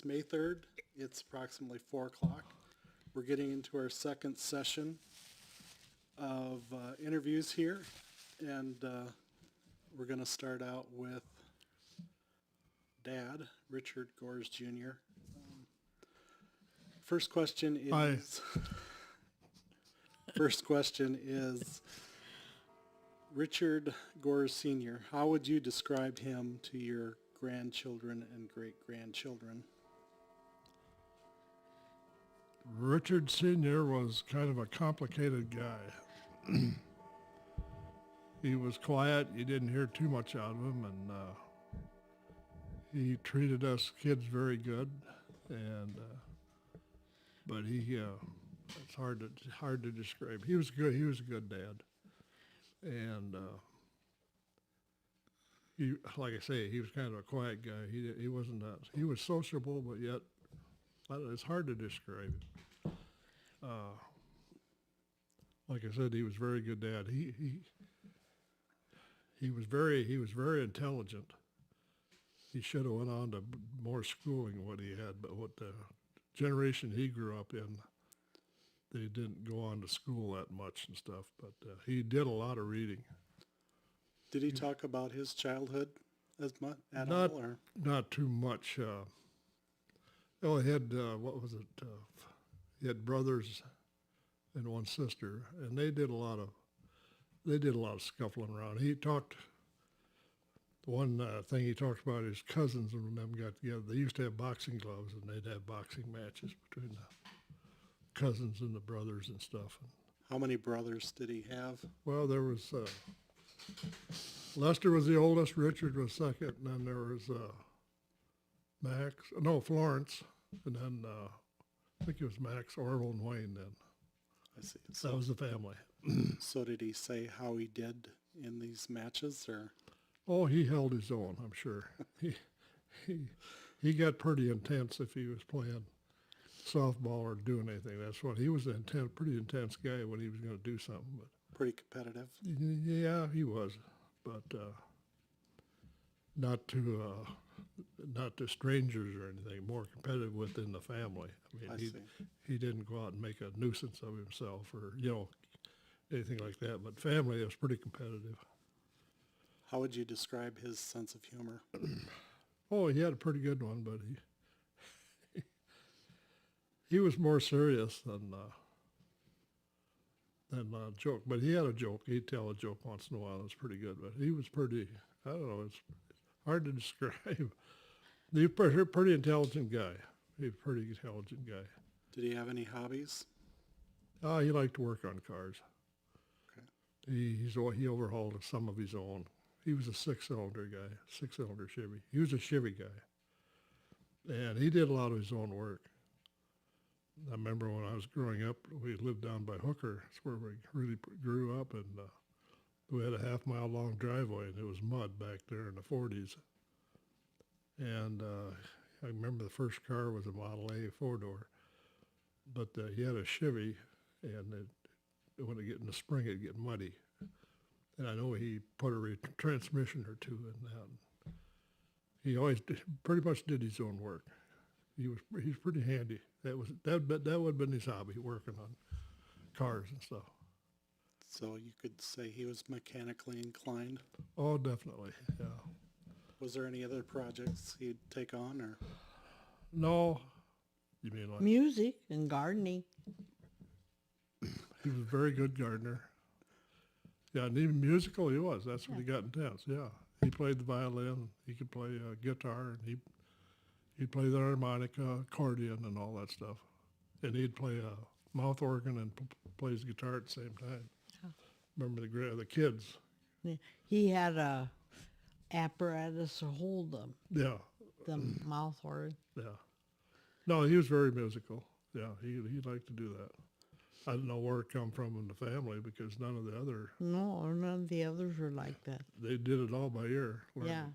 It's May 3rd. It's approximately 4 o'clock. We're getting into our second session of interviews here, and we're going to start out with Dad, Richard Gors Jr. First question is... Hi. First question is, Richard Gors Sr., how would you describe him to your grandchildren and great-grandchildren? Richard Sr. was kind of a complicated guy. He was quiet. You didn't hear too much out of him, and he treated us kids very good. And but it's hard to describe. He was good. He was a good dad, and he, like I say, he was kind of a quiet guy. He wasn't that. He was sociable, but yet it's hard to describe. Like I said, he was a very good dad. He was very intelligent. He should have went on to more schooling than what he had, but what the generation he grew up in, they didn't go on to school that much and stuff. But he did a lot of reading. Did he talk about his childhood as much at Not all? Or? not too much. He had what was it? He had brothers and one sister, and they did a lot of scuffling around. He talked. The one thing he talked about is cousins, and when them got together, they used to have boxing gloves, and they'd have boxing matches between the cousins and the brothers and stuff. How many brothers did he have? Well, there was Lester was the oldest, Richard was second, and then there was Florence, and then I think it was Max, Orville, and Wayne then. I see. That was the family. So did he say how he did in these matches, or? Oh, he held his own, I'm sure. He got pretty intense if he was playing softball or doing anything. That's what he was pretty intense guy when he was going to do something. But pretty competitive. Yeah, he was, but not to strangers or anything. More competitive within the family. I mean, he didn't go out and make a nuisance of himself or anything like that. But family was pretty competitive. How would you describe his sense of humor? Oh, he had a pretty good one, but he was more serious than joke. But he had a joke. He'd tell a joke once in a while. It was pretty good. But he was pretty, I don't know, it's hard to describe. He was a pretty intelligent guy. He was a pretty intelligent guy. Did he have any hobbies? He liked to work on cars. Okay. He overhauled some of his own. He was a six-cylinder Chevy. He was a Chevy guy. And he did a lot of his own work. I remember when I was growing up, we lived down by Hooker. That's where we really grew up, and we had a half-mile-long driveway, and it was mud back there in the 40s. And I remember the first car was a Model A four-door, but he had a Chevy, and when it get in the spring, it'd get muddy. And I know he put a transmission or two in that. He always pretty much did his own work. He's pretty handy. That would have been his hobby, working on cars and stuff. So you could say he was mechanically inclined? Oh, definitely, yeah. Was there any other projects he'd take on, or? No. You mean like? Music and gardening. He was a very good gardener. Yeah, and even musical he was. That's when he got intense, yeah. He played the violin. He could play guitar, and he'd play the harmonica, accordion, and all that stuff. And he'd play a mouth organ and play his guitar at the same time. Oh. Remember the kids. He had a apparatus to hold them. Yeah. The mouth organ. Yeah. No, he was very musical. Yeah, he liked to do that. I don't know where it come from in the family because none of the others were like that. They did it all by ear. Yeah.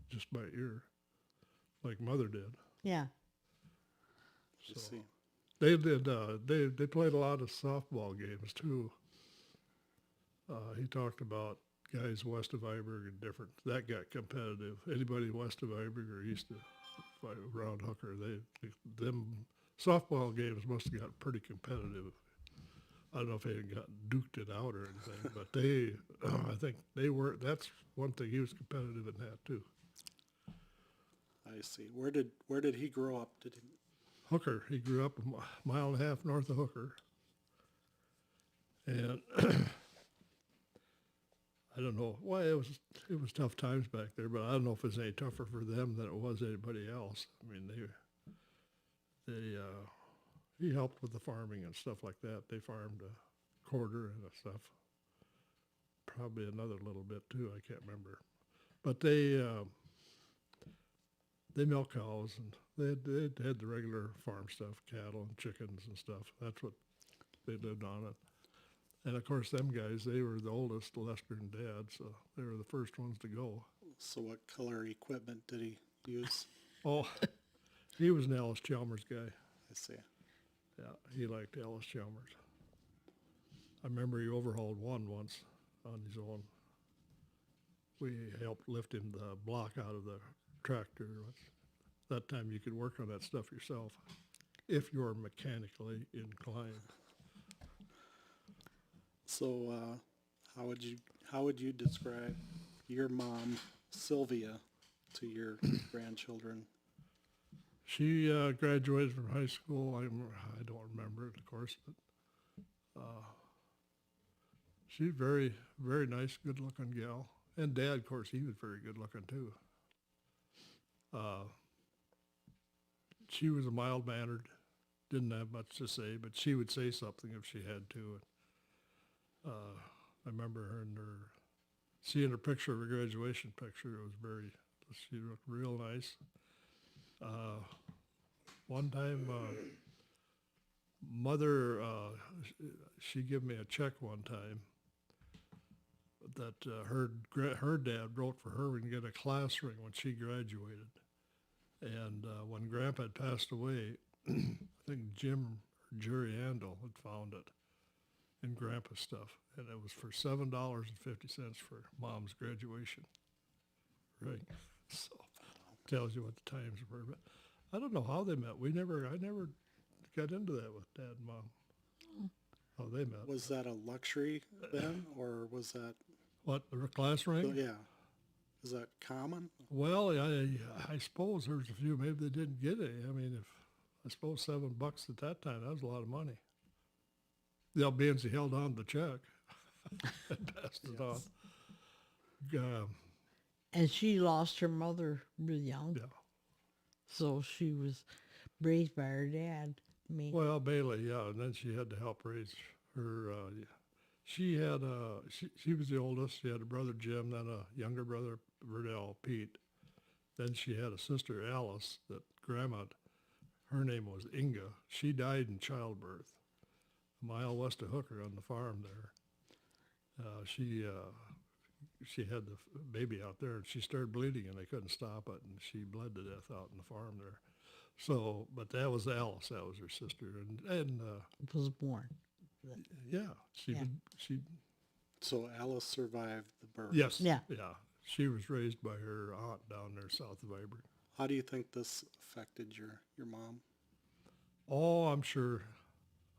Just by ear, like Mother did. Yeah. So see. They did. They played a lot of softball games too. He talked about guys west of Iberg and different. That got competitive. Anybody west of Iberg or east of around Hooker. Them softball games must have got pretty competitive. I don't know if they had got duked it out or anything, but they, I think they were. That's one thing. He was competitive in that too. I see. Where did he grow up? Did he? Hooker. He grew up a mile and a half north of Hooker, and I don't know. Well, it was tough times back there, but I don't know if it's any tougher for them than it was anybody else. I mean, he helped with the farming and stuff like that. They farmed a quarter and stuff. Probably another little bit too. I can't remember, but they milk cows and they had the regular farm stuff, cattle and chickens and stuff. That's what they lived on it. And of course, them guys, they were the oldest, Lester and Dad, so they were the first ones to go. So what color equipment did he use? Oh, he was an Alice Chalmers guy. I see. Yeah, he liked Alice Chalmers. I remember he overhauled one once on his own. We helped lift him the block out of the tractor. That time you could work on that stuff yourself if you're mechanically inclined. So how would you describe your mom, Sylvia, to your grandchildren? She graduated from high school. I don't remember it, of course, but she's very, very nice, good-looking gal. And Dad, of course, he was very good-looking too. She was a mild-mannered, didn't have much to say, but she would say something if she had to. I remember seeing her picture of her graduation picture. It was she looked real nice. One time, Mother, she gave me a check one time that her dad wrote for her and get a class ring when she graduated. And when Grandpa had passed away, I think Jim or Jerry Andel had found it in Grandpa's stuff, and it was for $7.50 for Mom's graduation ring. So tells you what the times were. But I don't know how they met. I never got into that with Dad and Mom. How they met. Was that a luxury then, or was that? What, the class ring? Yeah. Is that common? Well, I suppose there's a few. Maybe they didn't get any. I mean, I suppose $7 at that time, that was a lot of money. The being he held on to the check and passed it on. And she lost her mother real young. Yeah. So she was raised by her dad. Well, Bailey, yeah, and then she had to help raise her. She was the oldest. She had a brother Jim, then a younger brother Verdell, Pete. Then she had a sister Alice that Grandma, her name was Inga. She died in childbirth, a mile west of Hooker on the farm there. She had the baby out there, and she started bleeding, and they couldn't stop it, and she bled to death out in the farm there. So, but that was Alice. That was her sister, and was born. yeah, she. So Alice survived the birth. Yes. Yeah. Yeah. She was raised by her aunt down there south of Ivory. How do you think this affected your mom? Oh, I'm sure.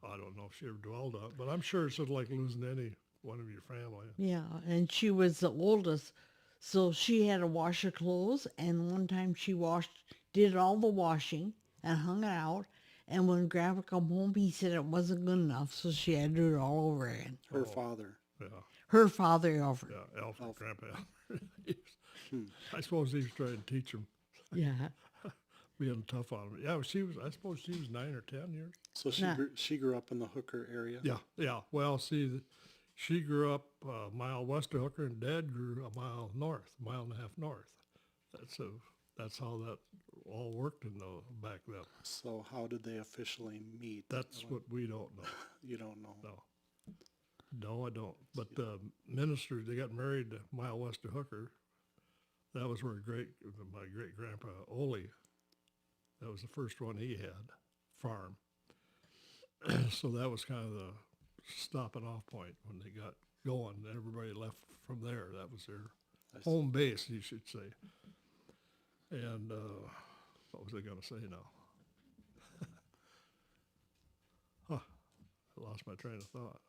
I don't know if she ever dwelled on it, but I'm sure it's sort of like losing any one of your family. Yeah, and she was the oldest, so she had to wash her clothes, and one time she did all the washing and hung it out, and when Grandpa come home, he said it wasn't good enough, so she had to do it all over again. Her father. Yeah. Her father, Alfred. Yeah, Alfred. Grandpa Alfred. I suppose he was trying to teach him, Yeah. being tough on him. Yeah, I suppose she was 9 or 10 years. So she grew up in the Hooker area? Yeah. Well, see, she grew up a mile west of Hooker, and Dad grew a mile and a half north. That's how that all worked back then. So how did they officially meet? That's what we don't know. You don't know? No, I don't. But the ministers, they got married a mile west of Hooker. That was where my great-grandpa Ole, that was the first one he had, farm. So that was kind of the stopping off point when they got going. Everybody left from there. That was their home base, you should say. And What was I going to say now? Huh, I lost my train of thought.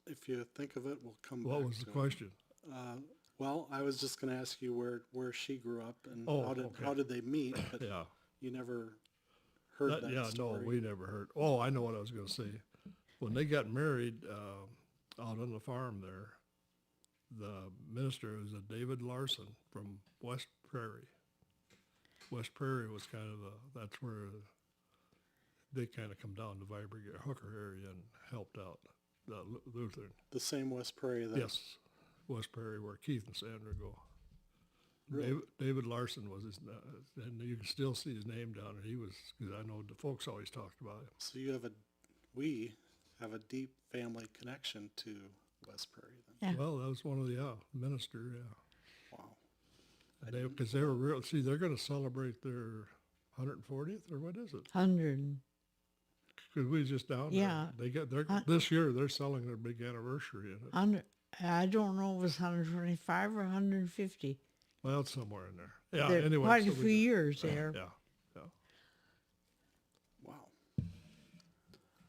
If you think of it, we'll come back. What was the to it. question? Well, I was just going to ask you where she grew up and Oh, how okay. did they meet? But Yeah. you never heard that Yeah, story. no, we never heard. Oh, I know what I was going to say. When they got married out on the farm there, the minister was a David Larson from West Prairie. West Prairie was kind of that's where they kind of come down to Viborg, Hooker area and helped out the Lutheran. The same West Prairie that Yes, West Prairie where Keith and Sandra go. Really? David Larson was his, and you can still see his name down there. He was, because I know the folks always talked about him. So we have a deep family connection to West Prairie then. Yeah. Well, that was one of the minister, yeah. Wow. Because they were real. See, they're going to celebrate their 140th or what is it? 100. Because we was just down Yeah. there. They get this year. They're selling their big anniversary in it. 100. I don't know if it's 125 or 150. Well, it's somewhere in there. Yeah. They're Anyway, quite so a few years there. Yeah. Yeah. Wow.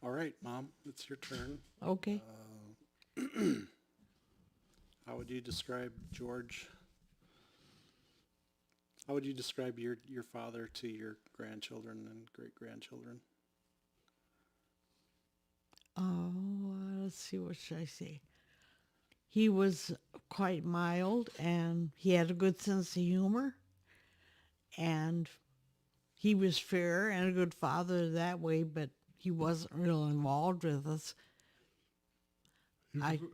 All right, Mom, it's your turn. Okay. How would you describe George? How would you describe your father to your grandchildren and great-grandchildren? Oh, let's see, what should I say? He was quite mild, and he had a good sense of humor, and he was fair and a good father that way, but he wasn't real involved with us.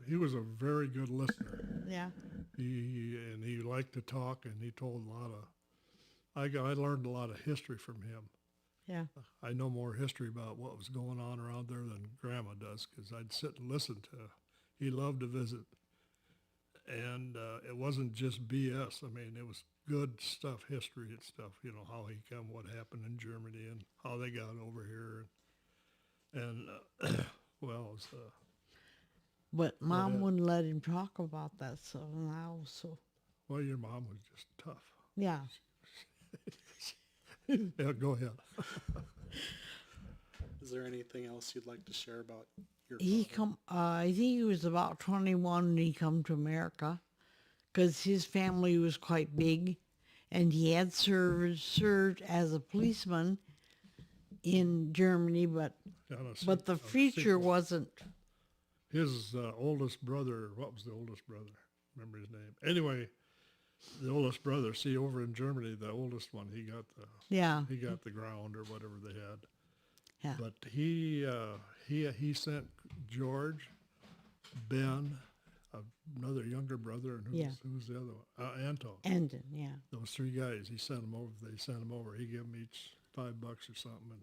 He was a very good listener. Yeah. He liked to talk, and he told a lot of. I learned a lot of history from him. Yeah. I know more history about what was going on around there than Grandma does, because I'd sit and listen to. He loved to visit, and it wasn't just BS. I mean, it was good stuff, history and stuff. You know, how he come, what happened in Germany, and how they got over here, and well, it was, But Mom ahead. wouldn't let him talk about that stuff now, so well, your mom was just tough. yeah. Yeah, go ahead. Is there anything else you'd like to share about your He father? I think he was about 21 when he come to America, because his family was quite big, and he had served as a policeman in Germany, but the future wasn't. His oldest brother, what was the oldest brother? Remember his name? Anyway, the oldest brother, see, over in Germany, the oldest one, he got the ground or whatever they had. Yeah. But he sent George, Ben, another younger brother, and who's the other one? Anton. Ended, yeah. Those three guys, he sent them over. They sent them over. He gave them each $5 or something, and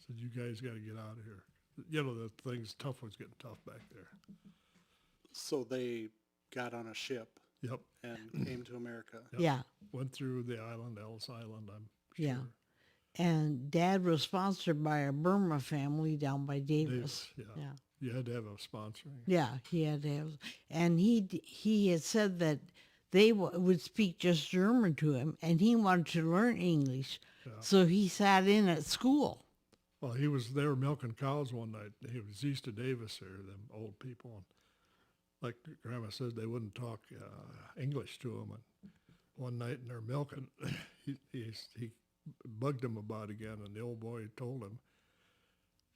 said, "You guys got to get out of here." You know, the things tough was getting tough back there. So they got on a ship Yep. and came to America. Yep. Yeah. Went through the island, Ellis Island, I'm sure. Yeah. And Dad was sponsored by a Burma family down by Davis. Yeah. Yeah. You had to have a sponsoring. Yeah, he had to have, and he had said that they would speak just German to him, and he wanted to learn English, so he sat in at school. Well, they were milking cows one night. He was east of Davis there, them old people. And like Grandma said, they wouldn't talk English to him. And one night in their milking, he bugged him about it again, and the old boy told him,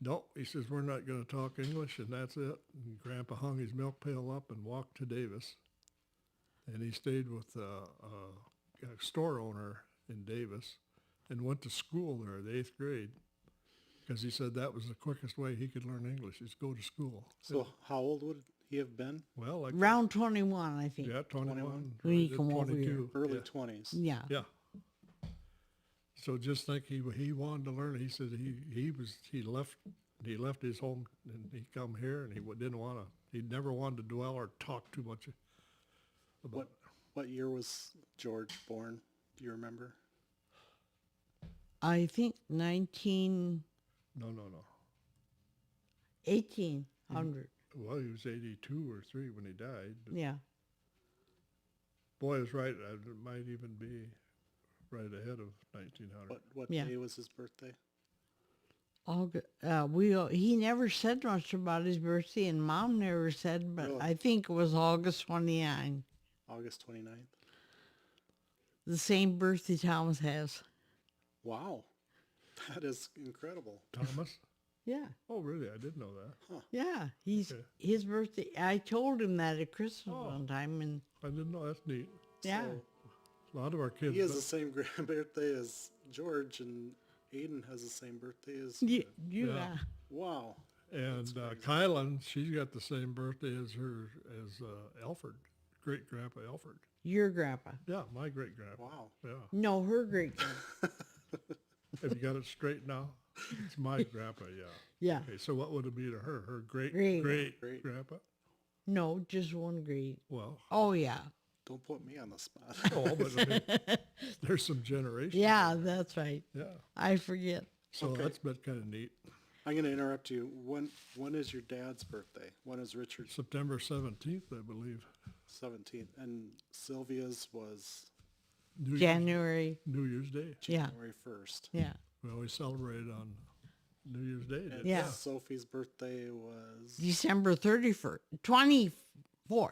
"No," he says, "we're not going to talk English, and that's it." And Grandpa hung his milk pail up and walked to Davis. And he stayed with a store owner in Davis and went to school there, the 8th grade, because he said that was the quickest way he could learn English, is go to school. So how old would he have been? Well, like, Round 21, I think. yeah, 21. When he right at come over 22. Early Yeah. 20s. Yeah. Yeah. So just think he wanted to learn. He said he left his home and he come here, and he never wanted to dwell or talk too much about. What year was George born? Do you remember? I think 1800. No. Well, he was 82 or 3 when he died. But Yeah. boy is right. It might even be right ahead of 1900. What Yeah. day was his birthday? He never said much about his birthday, and Mom never said, but Really? I think it was August 29, August 29th? the same birthday Thomas has. Wow. That is incredible. Thomas? Yeah, Oh, really? I didn't know that. yeah. He's Okay. his birthday. I told him that at Christmas Oh. one time, and I didn't know. That's neat. yeah, So A lot of our kids. he has the same birthday as George, and Aiden has the same birthday as... yeah. Wow. And Kylan, she's got the same birthday as Alfred, great grandpa Alfred. Your grandpa. Yeah, my great grandpa. Wow. Yeah. No, her great grandpa. Have you got it straight now? It's my grandpa. Yeah. Yeah. Okay, so what would it be to her? Her great Great. grandpa? No, just one great. Well, Oh yeah. Don't put me on the spot. oh, but I mean, there's some generations. Yeah, that's right. Yeah. I forget. So Okay. that's been kind of neat. I'm going to interrupt you. When is your dad's birthday? When is Richard's? September 17th, I believe. 17th. And Sylvia's was January. New Year's Day. Yeah. January 1st. Yeah. We always celebrated on New Year's Day. didn't And we? Yeah. Sophie's birthday was December 31st, 24th,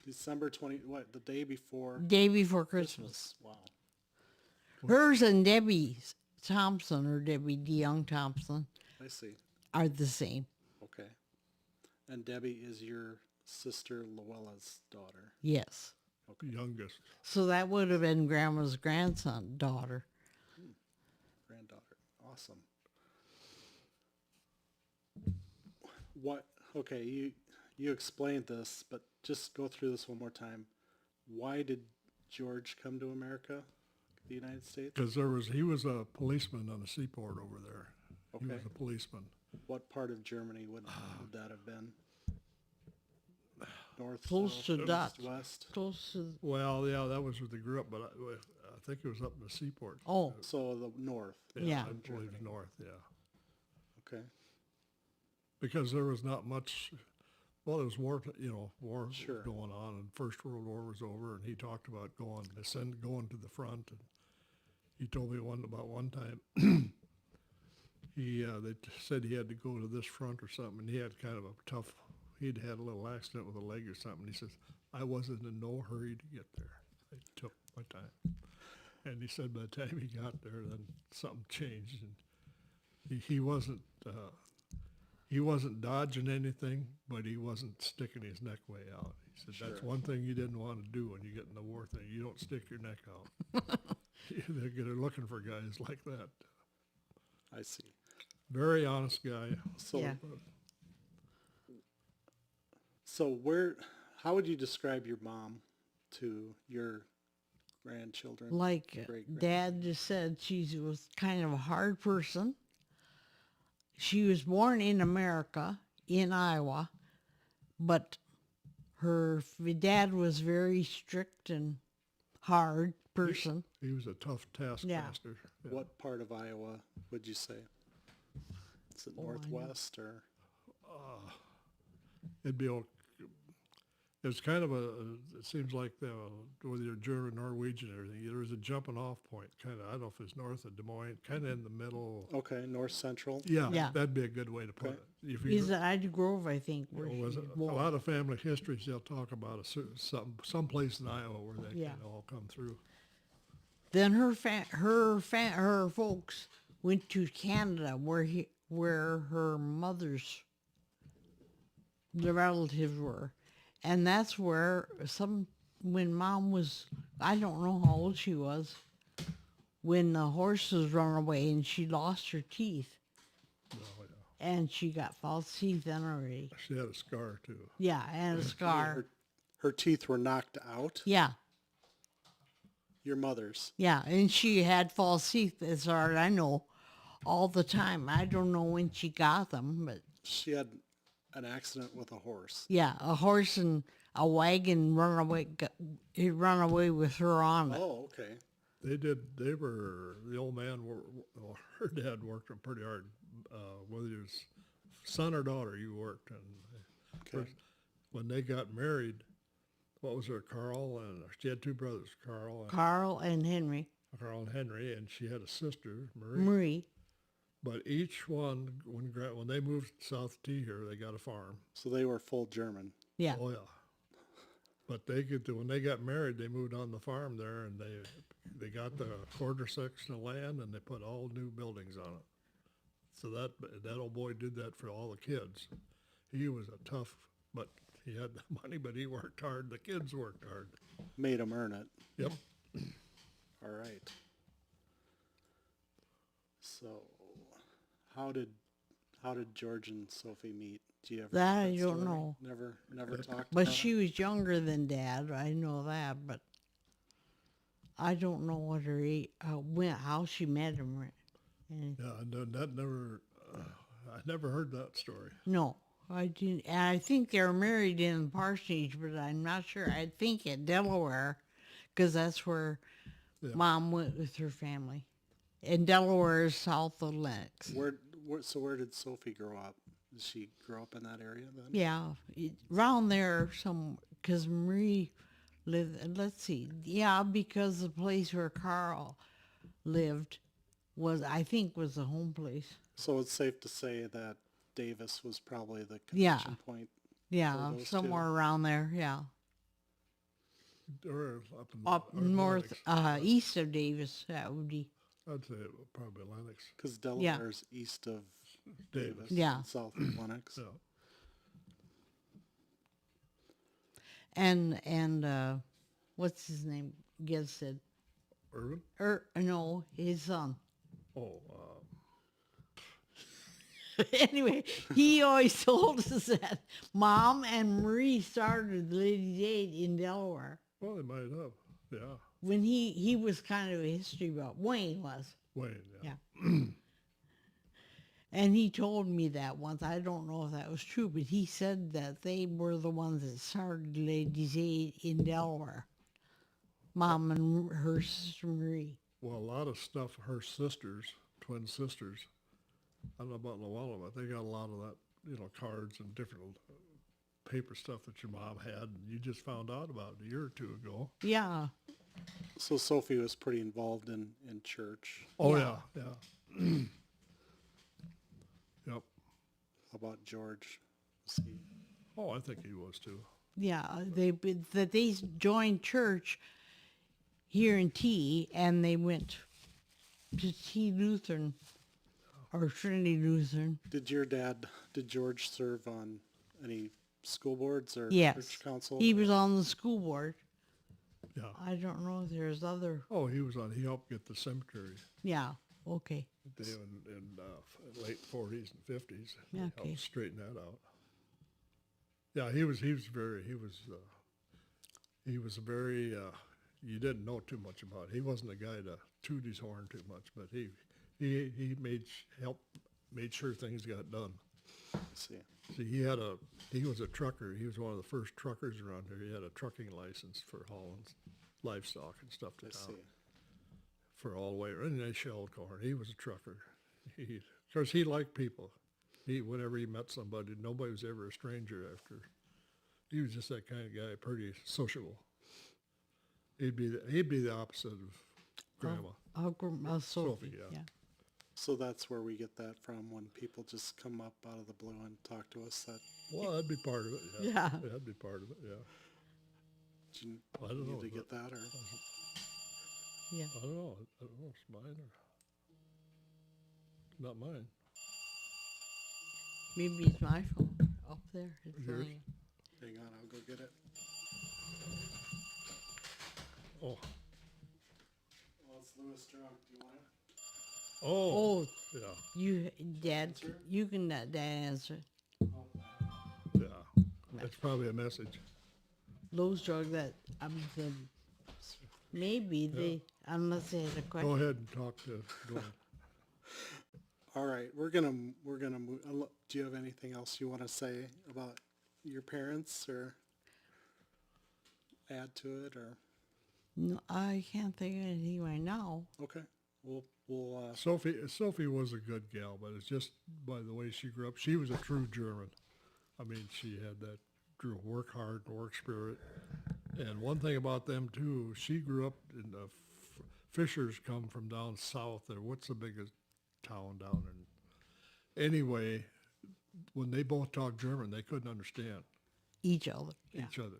December 20, what, the day before day before Christmas. Christmas. Wow. Hers and Debbie Thompson, or Debbie DeYoung Thompson, I see. are the same. Okay. And Debbie is your sister Luella's daughter. Yes. Youngest. So that would have been Grandma's grandson, daughter. Granddaughter. Awesome. What, okay, you explained this, but just go through this one more time. Why did George come to America, the United States? Because he was a policeman on the seaport over there. He was Okay. a policeman. What part of Germany would that have been? North, Close south, to east, Dutch. west? Close to, Well, yeah, that was where they grew up, but I think it was up in the seaport. oh, So the north. Yeah. I believe north, yeah. Okay. Because there was not much, well, there was war Sure. going on, and First World War was over, and he talked about going to the front, and he told me about one time, they said he had to go to this front or something, and he had kind of a tough, he'd had a little accident with a leg or something. He says, I wasn't in no hurry to get there. I took my time. And he said by the time he got there, then something changed, and he wasn't dodging anything, but he wasn't sticking his neck way out. He said that's Sure. one thing you didn't want to do when you get in the war thing. You don't stick your neck out. They're looking for guys like that. I see. Very honest guy. So, Yeah. how would you describe your mom to your grandchildren? like Great-grand- Dad just said, she was kind of a hard person. She was born in America, in Iowa, but her dad was very strict and hard person. He was a tough taskmaster. Yeah. What part of Iowa would you say? Is it I know. northwest or? It'd be it's kind of it seems like whether you're German, Norwegian, and everything, there was a jumping off point, kind of, I don't know if it's north of Des Moines, kind of in the middle. Okay, north central. Yeah, Yeah. that'd be a good way to put Okay. it. If Is it Ida Grove, I think, where a she lot was. of family histories, they'll talk about some place in Iowa where they Yeah. kind of all come through. Then her folks went to Canada, where her the relatives were, and that's where when Mom was, I don't know how old she was, when the horses run away and she lost her teeth, Oh, yeah. and she got false teeth then already. She had a scar too. Yeah, and a scar. Her teeth were knocked out. Yeah, Your mother's. yeah, and she had false teeth, as far as I know, all the time. I don't know when she got them, but She had an accident with a horse. yeah, a horse and a wagon he run away with her on it. Oh, okay. The old man, her dad worked him pretty hard, whether he was son or daughter, you worked. And Okay. when they got married, what was her, Carl? And she had two brothers, Carl. Carl and Henry. Carl and Henry, and she had a sister, Marie. Marie. But each one, when they moved south to here, they got a farm. So they were full German. Yeah. Oh yeah. But when they got married, they moved on the farm there, and they got the quarter section of land, and they put all new buildings on it. So that old boy did that for all the kids. He was a tough, but he had the money, but he worked hard. The kids worked hard. Made them earn it. Yep. All right. So, how did George and Sophie meet? Do you ever? That I that don't story? know. Never talked. But about she was younger than Dad. I know that, but I don't know what her how she met him. And Yeah, I never heard that story. no, I didn't. And I think they're married in the parsonage, but I'm not sure. I think in Delaware, because that's where Yeah. Mom went with her family. And Delaware is south of Lennox. where did Sophie grow up? Did she grow up in that area then? Yeah, around there some. Because Marie lived. Let's see. Yeah, because the place where Carl lived I think was the home place. So it's safe to say that Davis was probably the Yeah. connection point. Yeah, those somewhere two. around there. Yeah, Or up up in north, Lennox. east of Davis. That would be. I'd say probably Lennox. Because Delaware's east of Davis, Yeah. and south of Lennox. Yeah. And what's his name? Giz said. Irvin? No, his son. Oh, Anyway, he always told us that Mom and Marie started the Ladies' Aid in Delaware. well, they might have. Yeah. When he was kind of a history buff. Wayne was. Wayne, yeah. Yeah. And he told me that once. I don't know if that was true, but he said that they were the ones that started Ladies' Aid in Delaware. Mom and her sister Marie. Well, a lot of stuff, her sisters, twin sisters, I don't know about Llewellyn, but they got a lot of that, cards and different paper stuff that your mom had, and you just found out about it a year or two ago. Yeah. So Sophie was pretty involved in church. Oh, Yeah. yeah. Yep. How about George? Was he? Oh, I think he was too. Yeah. They joined church here in T, and they went to T Lutheran or Trinity Lutheran. Did George serve on any school boards or Yes. church council? He was on the school board. Yeah. I don't know if there's other. Oh, he helped get the cemetery Yeah. Okay. in late 40s and 50s. Yeah, He okay. helped straighten that out. Yeah, he was very, you didn't know too much about it. He wasn't a guy to toot his horn too much, but he made sure things got done. Let's see. See, he was a trucker. He was one of the first truckers around here. He had a trucking license for hauling livestock and stuff to I town see. for all the way. And they shelled corn. He was a trucker. Of course, he liked people. Whenever he met somebody, nobody was ever a stranger after. He was just that kind of guy, pretty sociable. He'd be the opposite of Grandma. Sophie. yeah. So that's where we get that from, when people just come up out of the blue and talk to us. That Well, that'd be part of it. Yeah. Yeah. That'd be part of it. Yeah. do you I don't need know. to get that, or Yeah. I don't know. It's mine or not mine. Maybe it's my phone up there. It's Yours? ringing. hang on, I'll go get it. Oh. Well, it's Louis Drunk. Do you want it? Oh. Oh, Yeah. Dad, Answer? you can Dad answer. Yeah. That's probably a message. Lowe's drug that maybe they unless they had a question. Go ahead and talk to Glenn. All right, we're gonna move. Do you have anything else you want to say about your parents, or add to it, or? No, I can't think of anything right now. Okay, we'll Sophie was a good gal, but it's just by the way she grew up. She was a true German. I mean, she had that work hard, work spirit. And one thing about them too, she grew up in the Fishers come from down south there. What's the biggest town down there? Anyway, when they both talked German, they couldn't understand Each other. Yeah. each other.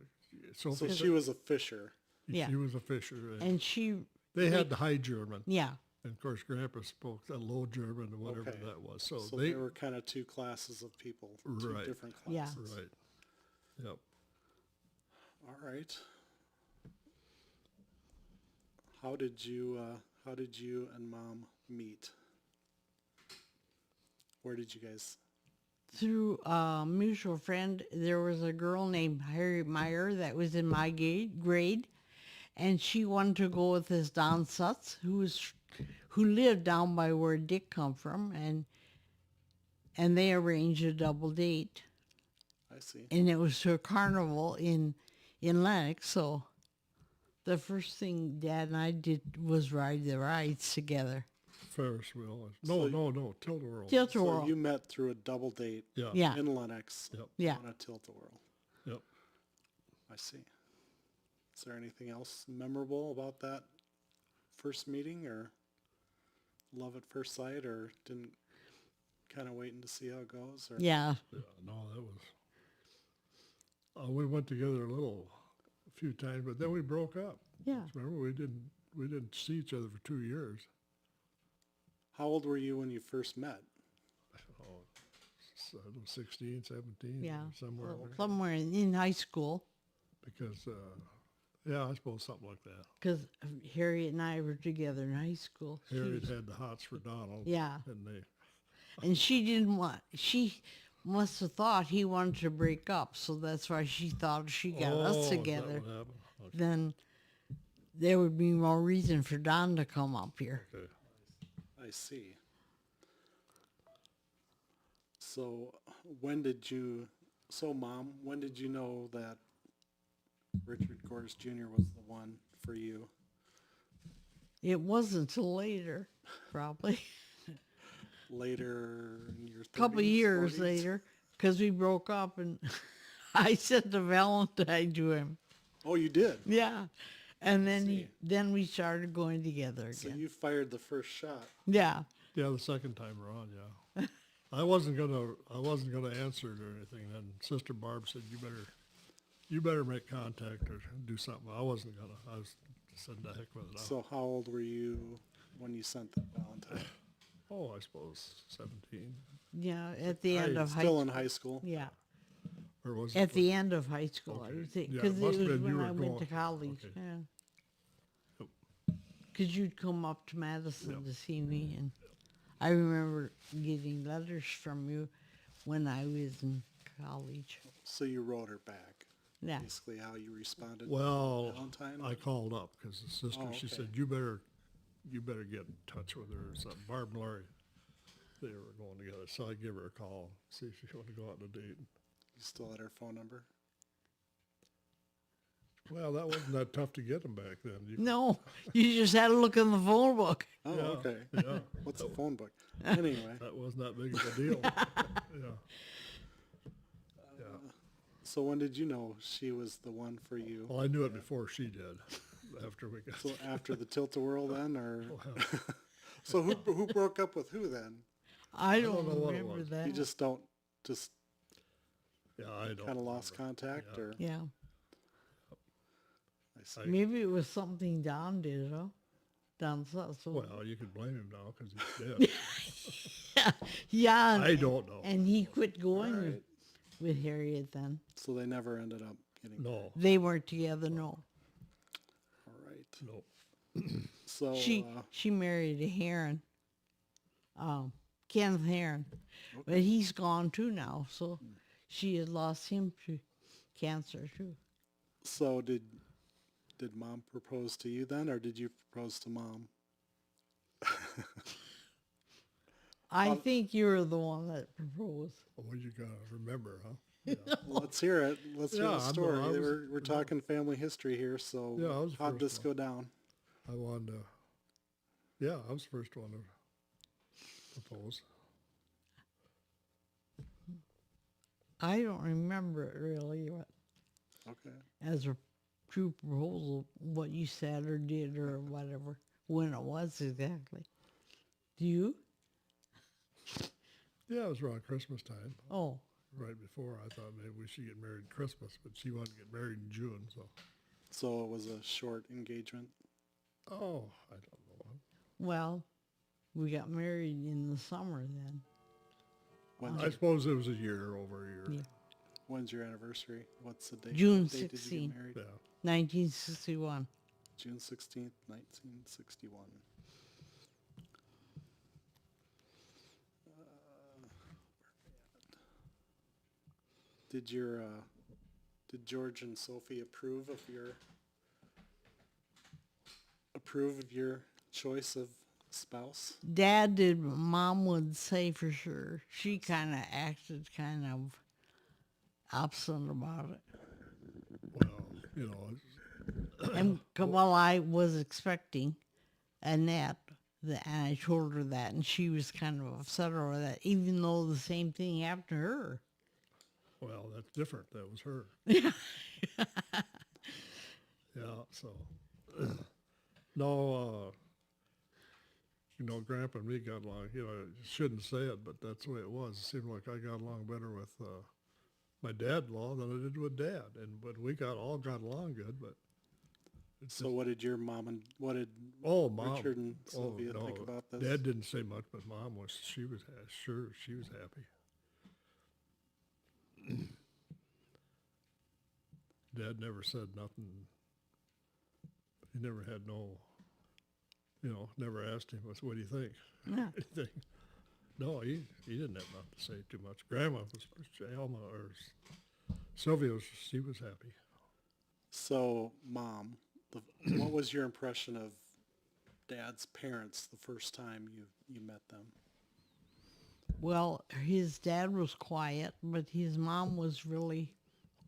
So, So she was a fisher. Yeah. she was a fisher. And she, They had the high German. yeah. And of course, Grandpa spoke the low German or whatever Okay. that was. So, So they, there were kind of two classes of people, two Right. different Yeah. classes. right. Yep. All right. How did you and Mom meet? Where did you guys? Through a mutual friend, there was a girl named Harriet Meyer that was in my grade, and she wanted to go with this Don Sutz, who lived down by where Dick come from, and they arranged a double date, I see. and it was to a carnival in Lennox. So the first thing Dad and I did was ride the rides together. Ferris wheel. So No. Tilt-a-whirl. Tilt a So whirl. you met through a double date Yeah. Yeah. in Lennox Yep. Yeah. on a tilt-a-whirl. Yep. I see. Is there anything else memorable about that first meeting, or love at first sight, or didn't kind of waiting to see how it goes? Or? Yeah. Yeah, no, that was. We went together a few times, but then we broke up. Yeah. Remember, we didn't see each other for 2 years. How old were you when you first met? Oh, so I don't know, 16, 17, Yeah. somewhere. Well, there. somewhere in high school, Because, yeah, I suppose something like that. because Harriet and I were together in high school. Harriet had the hots for Donald. Yeah. And they, And she must have thought he wanted to break up, so that's why she thought she got us is that together. what happened? Okay. Then there would be more reason for Don to come up here. Okay. I see. So when did you, Mom, when did you know that Richard Gors Jr. was the one for you? It wasn't till later, probably Later in your 30s, a couple of years 40s? later, because we broke up and I sent the Valentine to him. Oh, you did? Yeah, and then see. then we started going together So again. you fired the first shot. Yeah, Yeah, the second time around, yeah. I wasn't gonna answer it or anything. Then Sister Barb said, "You better make contact or do something." I wasn't gonna. I was said, "The heck with it." So how old were you when you sent that Valentine? Oh, I suppose 17, yeah. At the end of high Still school. in high school? Yeah, or was it? at the end of high school, I Okay. would think, Yeah, it because must it have was been when you were I went to going- college. okay. Yeah, Yep. because you'd come up to Madison to see me, and I remember getting letters from you when I was in college. So you wrote her back. Yeah, Basically how you responded to Well, Valentine? I called up because the sister, Oh, she okay. said, you better get in touch with her or something. Barb and Laurie, they were going together. So I give her a call, see if she wanted to go out on a date. You still had her phone number? Well, that wasn't that tough to get them back then. no, you just had to look in the phone book. Oh, Yeah, okay. Yeah, What's a phone book? Anyway, that wasn't that big of a deal. Yeah. so when did you know she was the one for you? Well, I knew it before she did, after we got. So after the tilt-a-whirl then, or? Well, So who broke up with who then? I don't know what it remember was. that. You just yeah, I don't. kind of lost remember. contact, Yeah. or? Yeah, I see. maybe it was something Don did, huh? Don Sutz. Well, you can blame him now because he's dead. Yeah, I don't know. and he quit going Alright. with Harriet then. So they never ended up getting. No, They weren't together, no. All right. no. So She married a Heron, Kenneth Heron, but he's gone too now, so she had lost him to cancer too. so did Mom propose to you then, or did you propose to Mom? I think you're the one that proposed. Well, you gotta remember, huh? Yeah. Well, let's hear it. Let's hear Yeah, the I story. was- We're talking family history here, so Yeah, I was the how'd first this one. go down? I wanted to. Yeah, I was the first one to propose. I don't remember it really Okay. as a true proposal, what you said or did or whatever. when it was exactly. Do you? Yeah, it was around Christmas time. Oh, Right before, I thought maybe we should get married Christmas, but she wanted to get married in June, so. So it was a short engagement. Oh, I don't know. well, we got married in the summer then. When's, I your, suppose it was a year, over a year. Yeah. when's your anniversary? What's the date? June What date did you 16. get married? Yeah. 1961. June 16th, 1961. Did your did George and Sophie approve of your choice of spouse? Dad did, but Mom would say for sure. She kind of acted kind of absent about it. Well, you know, And well, I was expecting Annette, and I told her that, and she was kind of upset over that, even though the same thing happened to her. well, that's different. That was her. Yeah, so. No, you know, Grandpa and me got along, you know, I shouldn't say it, but that's the way it was. It seemed like I got along better with my dad-in-law than I did with Dad. But we all got along good, but it's So what did your mom and what did Mom. Richard and Oh, Sylvia no. think about this? Dad didn't say much, but Mom was, she was happy. Dad never said nothing. He never had never asked him, what do you think? Yeah. Anything. No, he didn't have nothing to say too much. Grandma was, Alma, or Sylvia, she was happy. So, Mom, what was your impression of Dad's parents the first time you met them? Well, his dad was quiet, but his mom was really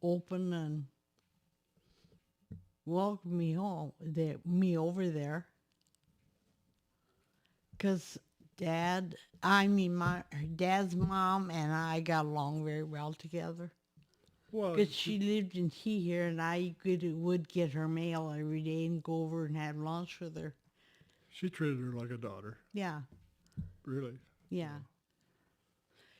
open and welcomed me home, me over there. Because my dad's mom and I got along very well together. Well, Because she lived in here, and I would get her mail every day and go over and have lunch with her. she treated her like a daughter, Yeah, really. yeah.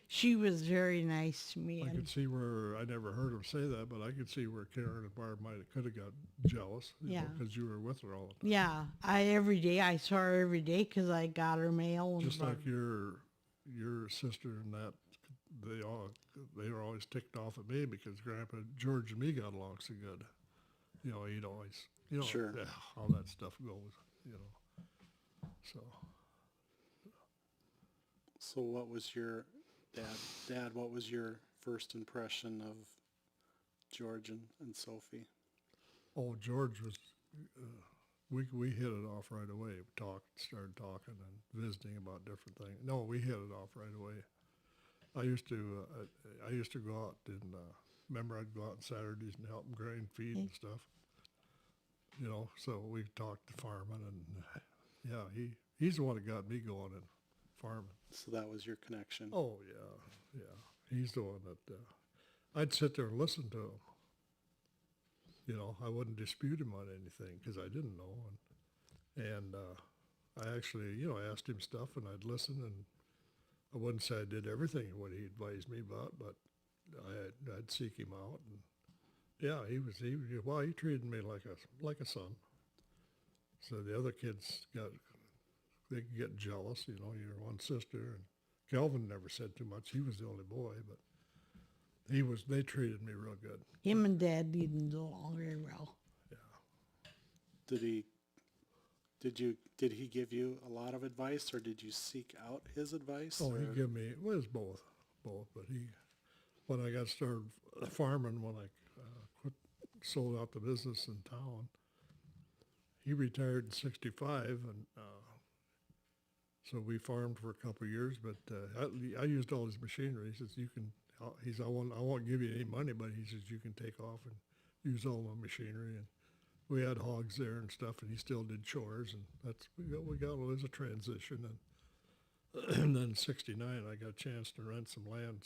She was very nice to me. I And could see where, I never heard him say that, but I could see where Karen and Barb could have got jealous, Yeah. because you were with her all the time. yeah, I saw her every day because I got her mail. And Just like your sister and that, they were always ticked off at me because Grandpa George and me got along so good. You know, he'd always, Sure. yeah, how that stuff goes, So, So what was your Dad, what was your first impression of George and Sophie? oh, George was, we hit it off right away. We started talking and visiting about different things. No, we hit it off right away. I used to go out and, remember I'd go out on Saturdays and help him grain feed and stuff. So we talked to farming, and yeah, he's the one that got me going in farming. So that was your connection. Oh, yeah. He's the one that, I'd sit there and listen to him. I wouldn't dispute him on anything because I didn't know. And I actually, asked him stuff, and I'd listen, and I wouldn't say I did everything what he advised me about, but I'd seek him out. And yeah, he treated me like a son. So the other kids they could get jealous, your one sister, and Kelvin never said too much. He was the only boy, but they treated me real good. him and Dad didn't get along very well. Yeah. Did he give you a lot of advice, or did you seek out his advice? Oh, or? he gave me, well, it was both, but when I got started farming, when I sold out the business in town, he retired in 65, and so we farmed for a couple of years, but I used all his machinery. He says, I won't give you any money, but he says, you can take off and use all my machinery. And we had hogs there and stuff, and he still did chores, and we got it was a transition. And then in 69, I got a chance to rent some land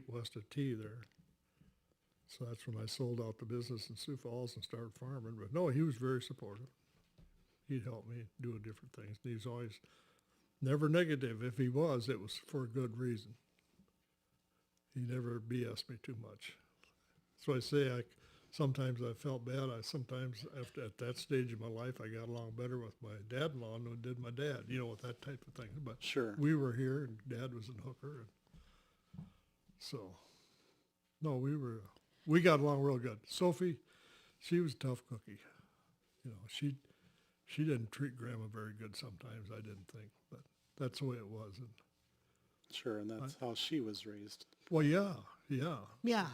west of T there. So that's when I sold out the business in Sioux Falls and started farming. But no, he was very supportive. He'd help me doing different things. And he's always never negative. If he was, it was for a good reason. He never BS me too much. So I say sometimes I felt bad. Sometimes after at that stage of my life, I got along better with my dad-in-law than I did my dad, with that type of thing. But Sure. we were here, and Dad was in Hooker. And so, no, we got along real good. Sophie, she was a tough cookie. She didn't treat Grandma very good sometimes, I didn't think. But that's the way it was. And, Sure, and that's how she was raised. well, yeah. Yeah,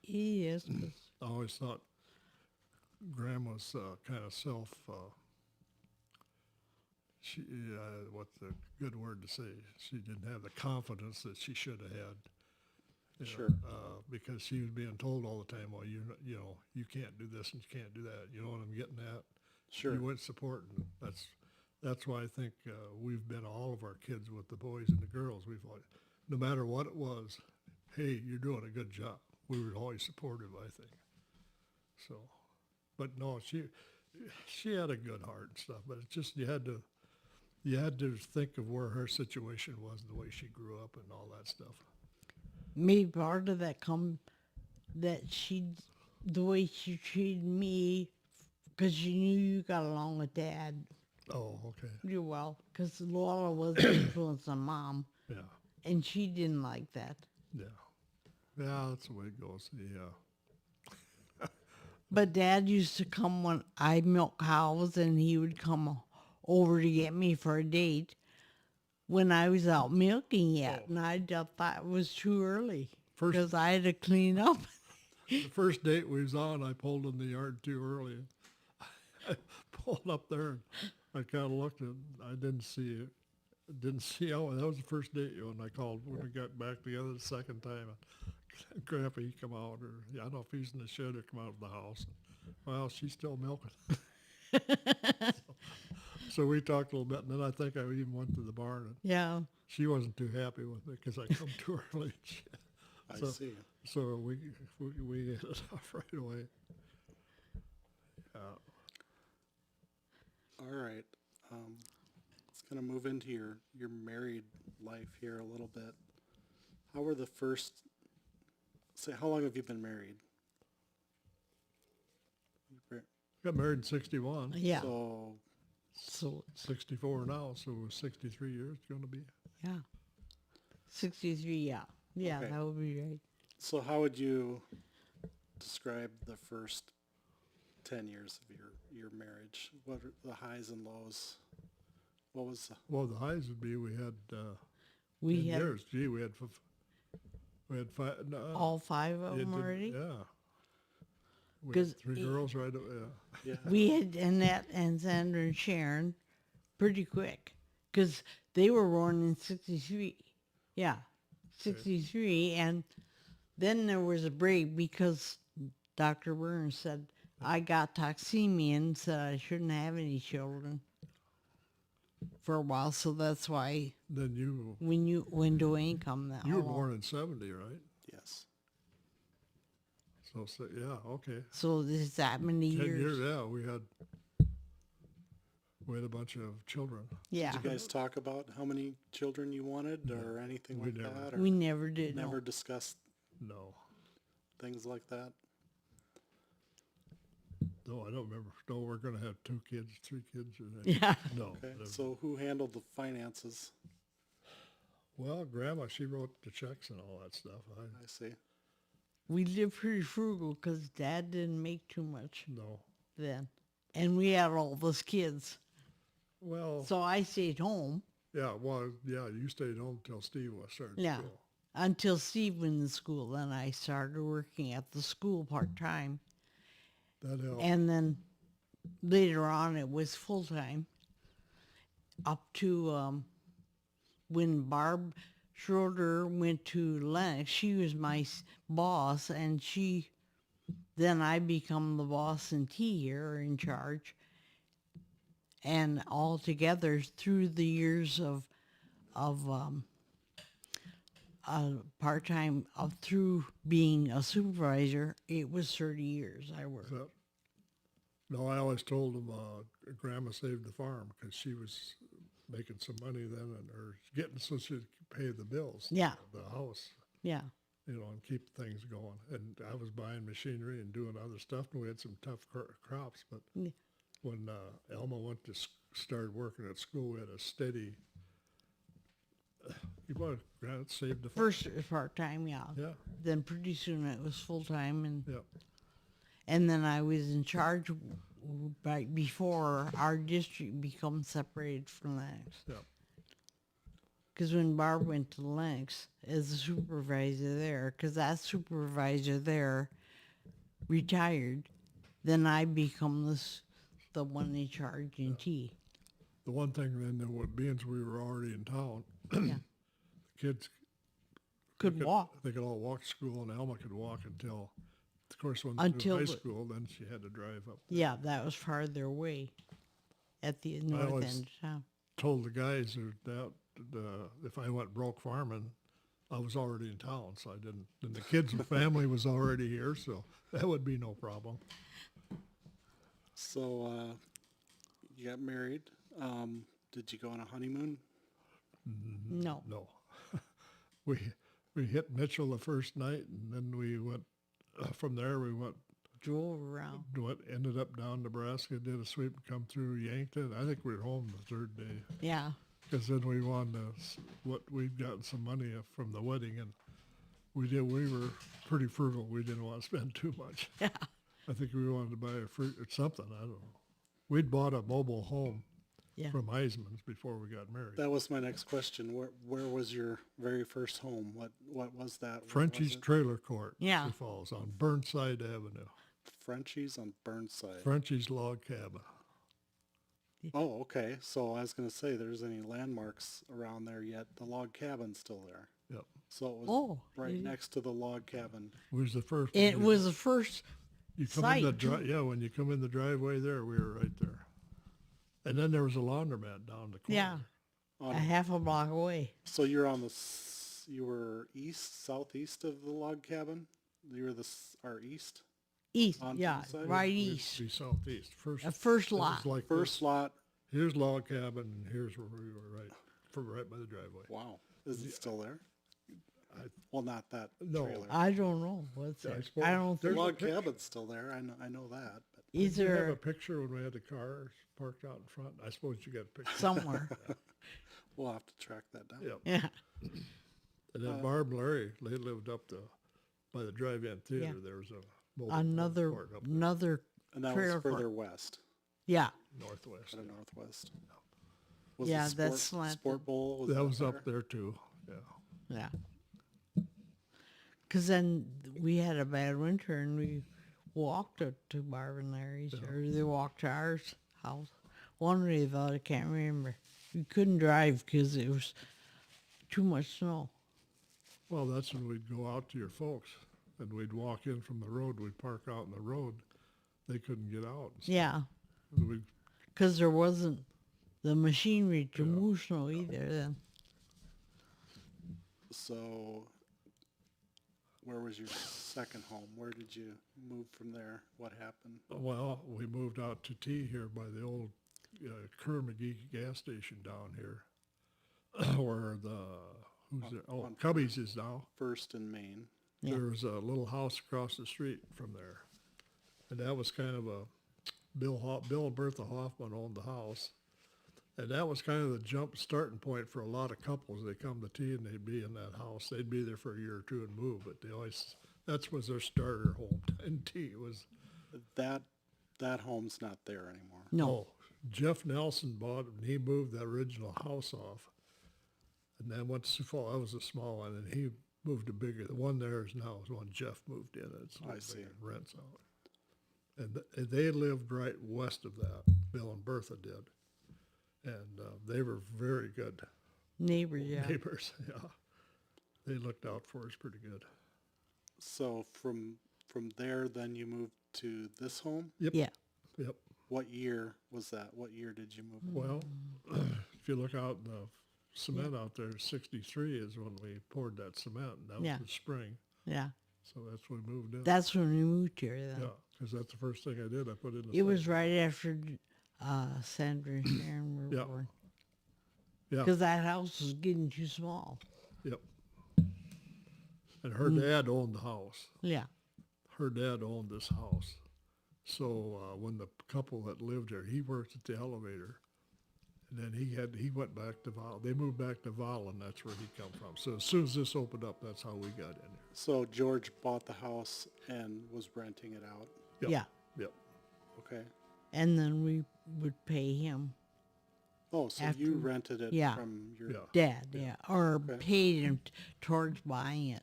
he is. 'Cause I always thought Grandma's kind of what's the good word to say? She didn't have the confidence that she should have had. Sure. Because she was being told all the time, well, you can't do this and you can't do that. You know what I'm getting at? Sure. You went supporting. That's why I think we've been all of our kids with the boys and the girls. We've always, no matter what it was, hey, you're doing a good job. We were always supportive, I think. So, but no, she had a good heart and stuff. But it's just you had to think of where her situation was, the way she grew up, and all that stuff. maybe part of that the way she treated me, because she knew you got along with Dad Oh, okay. real well, because Laura was influencing Mom, Yeah, and she didn't like that. yeah, that's the way it goes. Yeah, But Dad used to come when I milk cows, and he would come over to get me for a date when I was out milking yet, Oh. and I just thought it was too early First- because I had to clean up. the first date we was on, I pulled in the yard too early. I pulled up there and I kind of looked and I didn't see it. Didn't see how that was the first date. And I called when we got back together the second time. And Grandpa, he come out, or I don't know if he's in the shed or come out of the house. Well, she's still milking. so we talked a little bit, and then I think I even went to the barn. And Yeah. she wasn't too happy with me because I come too early. I So- see. So we hit it off right away. Yeah. All right. Let's kind of move into your married life here a little bit. How were the first, say, how long have you been married? Got married in 61. Yeah. So, So 64 now, so it was 63 years it's going to be. yeah. 63. Yeah. Yeah, Okay. that would be right. so how would you describe the first 10 years of your marriage? What are the highs and lows? What was Well, the highs would be we had 10 We had years. Gee, we had five. No, all 5 of it them did- already. Yeah. We 'Cause had 3 it- girls right away. Yeah. yeah? We had Annette and Sandra and Sharon pretty quick because they were born in 63. Yeah, 63. And then there was a break because Dr. Burns said I got toxemia and said I shouldn't have any children for a while. So that's why Then you when Dwayne come that were along. born in 70, right? Yes. So yeah, okay. So there's that many 10 years. years, yeah. We had a bunch of children. Yeah, Did you guys talk about how many children you wanted or anything we like never. that? Or we never did. no. never discussed No. things like that? No, I don't remember. No, we're going to have 2 kids, 3 kids. Or that. Yeah. No. Okay. never. So who handled the finances? Well, Grandma, she wrote the checks and all that stuff. I see. We lived pretty frugal because Dad didn't make too much No. then. And we had all those kids. Well, So I stayed home you stayed home till Steve was starting Yeah. school. until Steve went to school. Then I started working at the school part-time. That helped. And then later on it was full-time up to when Barb Schroeder went to Lennox. She was my boss, and then I become the boss and T here in charge. And all together through the years of part-time through being a supervisor, it was 30 years I worked. Is that No, I always told them Grandma saved the farm because she was making some money then, or getting so she could pay the bills. Yeah. The house, Yeah. you know, and keep things going. And I was buying machinery and doing other stuff, and we had some tough crops. But Yeah. when Alma went to started working at school, we had a steady. You bought Grant saved the farm. First part-time, yeah. Yeah, Then pretty soon it was full-time, yeah, and then I was in charge right before our district becomes separated from Lennox. yeah. Because when Barb went to Lennox as a supervisor there, because that supervisor there retired, then I become the one in charge in T. The one thing then, that what being we were already in town, Yeah. kids Could walk. They could all walk to school, and Alma could walk until, of course, when Until through high the- school, then she had to drive up. Yeah, that was farther away at the north always- end of town. Told the guys that if I went broke farming, I was already in town, so I didn't. And the kids and family was already here, so that would be no problem. So, you got married. Did you go on a honeymoon? No. No, we hit Mitchell the first night, and then we went from there. We Drove around. ended up down Nebraska, did a sweep, and come through Yankton. I think we were home the third day. Yeah. Because then we wanted we'd gotten some money from the wedding, and we were pretty frugal. We didn't want to spend too much. Yeah. I think we wanted to buy a fruit or something. I don't know. We'd bought a mobile home Yeah. from Eisman's before we got married. That was my next question. Where was your very first home? What was that? What was Frenchie's it? Trailer Court, Yeah. Sioux Falls, on Burnside Avenue. Frenchie's on Burnside. Frenchie's Log Cabin. Oh, okay. So I was going to say, there's any landmarks around there yet? The log cabin's still there. Yep. So it was Oh, right it- next to the log cabin. It was the first. It was the first You come in the site, too. yeah, when you come in the driveway there, we were right there. And then there was a laundromat down the corner. Yeah. On, a half a block away. so you're on you were southeast of the log cabin? You were or east? East, On yeah, Burnside? right We east. Be southeast. First. A first it was lot. like First lot. Here's log cabin, and here's where we were right by the driveway. Wow. Is it still there? I- Well, not that No. trailer. I don't know what's I there. suppose I don't The there's think a log pic- cabin's still there. I know that. But is Did you have a there picture when we had the cars parked out in front? I suppose you got a picture. somewhere. we'll have to track that down. Yep. Yeah. And then Barb and Larry, they lived up by the drive-in theater. Yeah. There was a mobile Another court up another And that trailer was court. further west, Yeah. northwest. to the northwest. Was Yeah, the that's slanted. sport bowl. That was there? up there too. Yeah. Yeah. Because then we had a bad winter and we walked up to Barb and Larry's, or they walked to ours house. One way or the other, I can't remember. We couldn't drive because it was too much snow. Well, that's when we'd go out to your folks, and we'd walk in from the road. We'd park out in the road. They couldn't get out. And stuff. Yeah, And we'd because there wasn't the machinery to move snow either then. So, where was your second home? Where did you move from there? What happened? Well, we moved out to T here by the old Kerr McGee gas station down here, where who's there? Oh, on Cubby's is now. First in Maine. Yeah. There was a little house across the street from there, and that was kind of a Bill and Bertha Hoffman owned the house, and that was kind of the starting point for a lot of couples. They come to T and they'd be in that house. They'd be there for a year or two and move, but that was their starter home. And T was That home's not there anymore. No. Oh, Jeff Nelson bought it, and he moved the original house off, and then went to Sioux Falls. That was a small one, and he moved to bigger. The one there is now is one Jeff moved in. It's a little I see. bigger and rents out. And they lived right west of that. Bill and Bertha did, and they were very good Neighbor, yeah. neighbors. Yeah, they looked out for us pretty good. So from there, then you moved to this home. Yep. Yeah. Yep. What year was that? What year did you move? Well, if you look out in the cement out there, 63 is when we poured that cement, and that was Yeah. the spring. Yeah. So that's when we moved in. That's when we moved here then. Yeah, because that's the first thing I did. I put in the It was septic. right after Sandra and Sharon were Yeah. born. Yeah, Because that house was getting too small. yep. And her dad owned the house. Yeah. Her dad owned this house. So when the couple that lived there, he worked at the elevator. And then he went back to Val. They moved back to Val, and that's where he come from. So as soon as this opened up, that's how we got in there. So George bought the house and was renting it out. Yep. Yeah. Yep. Okay. And then we would pay him, Oh, so After- you rented it yeah. from your... Yeah. Dad, yeah. Or Okay. paid him towards buying it.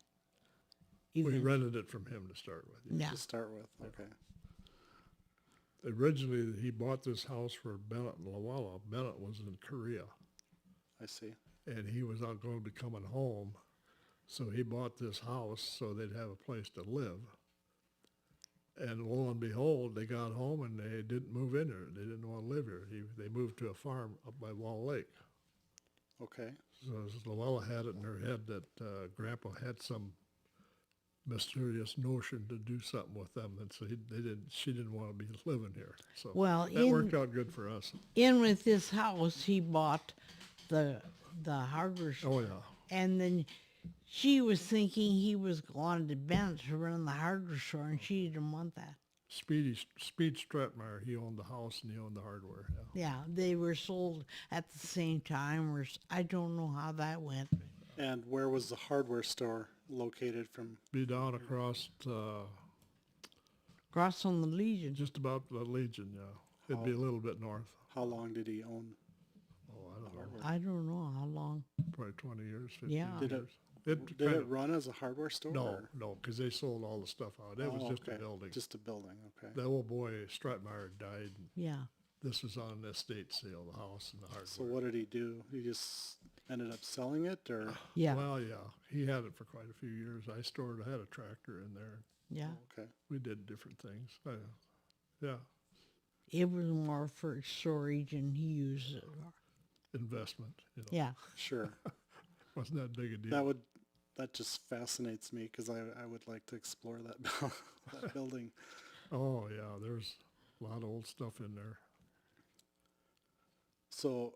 We Even, rented it from him to start with. yeah. To start with, okay. Originally, he bought this house for Bennett and Luella. Bennett was in Korea, I see. and he was not going to be coming home. So he bought this house so they'd have a place to live. And lo and behold, they got home and they didn't move in here. They didn't want to live here. They moved to a farm up by Wall Lake. Okay. So Luella had it in her head that Grandpa had some mysterious notion to do something with them, and so she didn't want to be living here. So Well, that worked out good for us. in with this house, he bought the hardware store. Oh yeah, And then she was thinking he was going to Bennett to run the hardware store, and she didn't want that. Speed Stratmeyer, he owned the house and he owned the hardware. Yeah. Yeah, they were sold at the same time, or I don't know how that went. And where was the hardware store located from? Be down across Across on the Legion. just about the Legion. Yeah, it'd be a little bit north. How long did he own? Oh, I don't know, I don't know how long. probably 20 years, 15 Yeah. Did years. Did kind it of- run as a hardware store? No, or- no, because they sold all the stuff out. It was Oh, just a okay. building. Just a building, okay. The old boy Stratmeyer died. And Yeah. this was on an estate sale, the house and the hardware. So what did he do? He just ended up selling it, or? Yeah. Well, yeah, he had it for quite a few years. I had a tractor in there. Yeah. Okay. We did different things. Yeah, It was more for storage, and he used it. investment. You know, Yeah. Sure. wasn't that big a deal. That just fascinates me because I would like to explore that, that building. Oh yeah, there's a lot of old stuff in there. So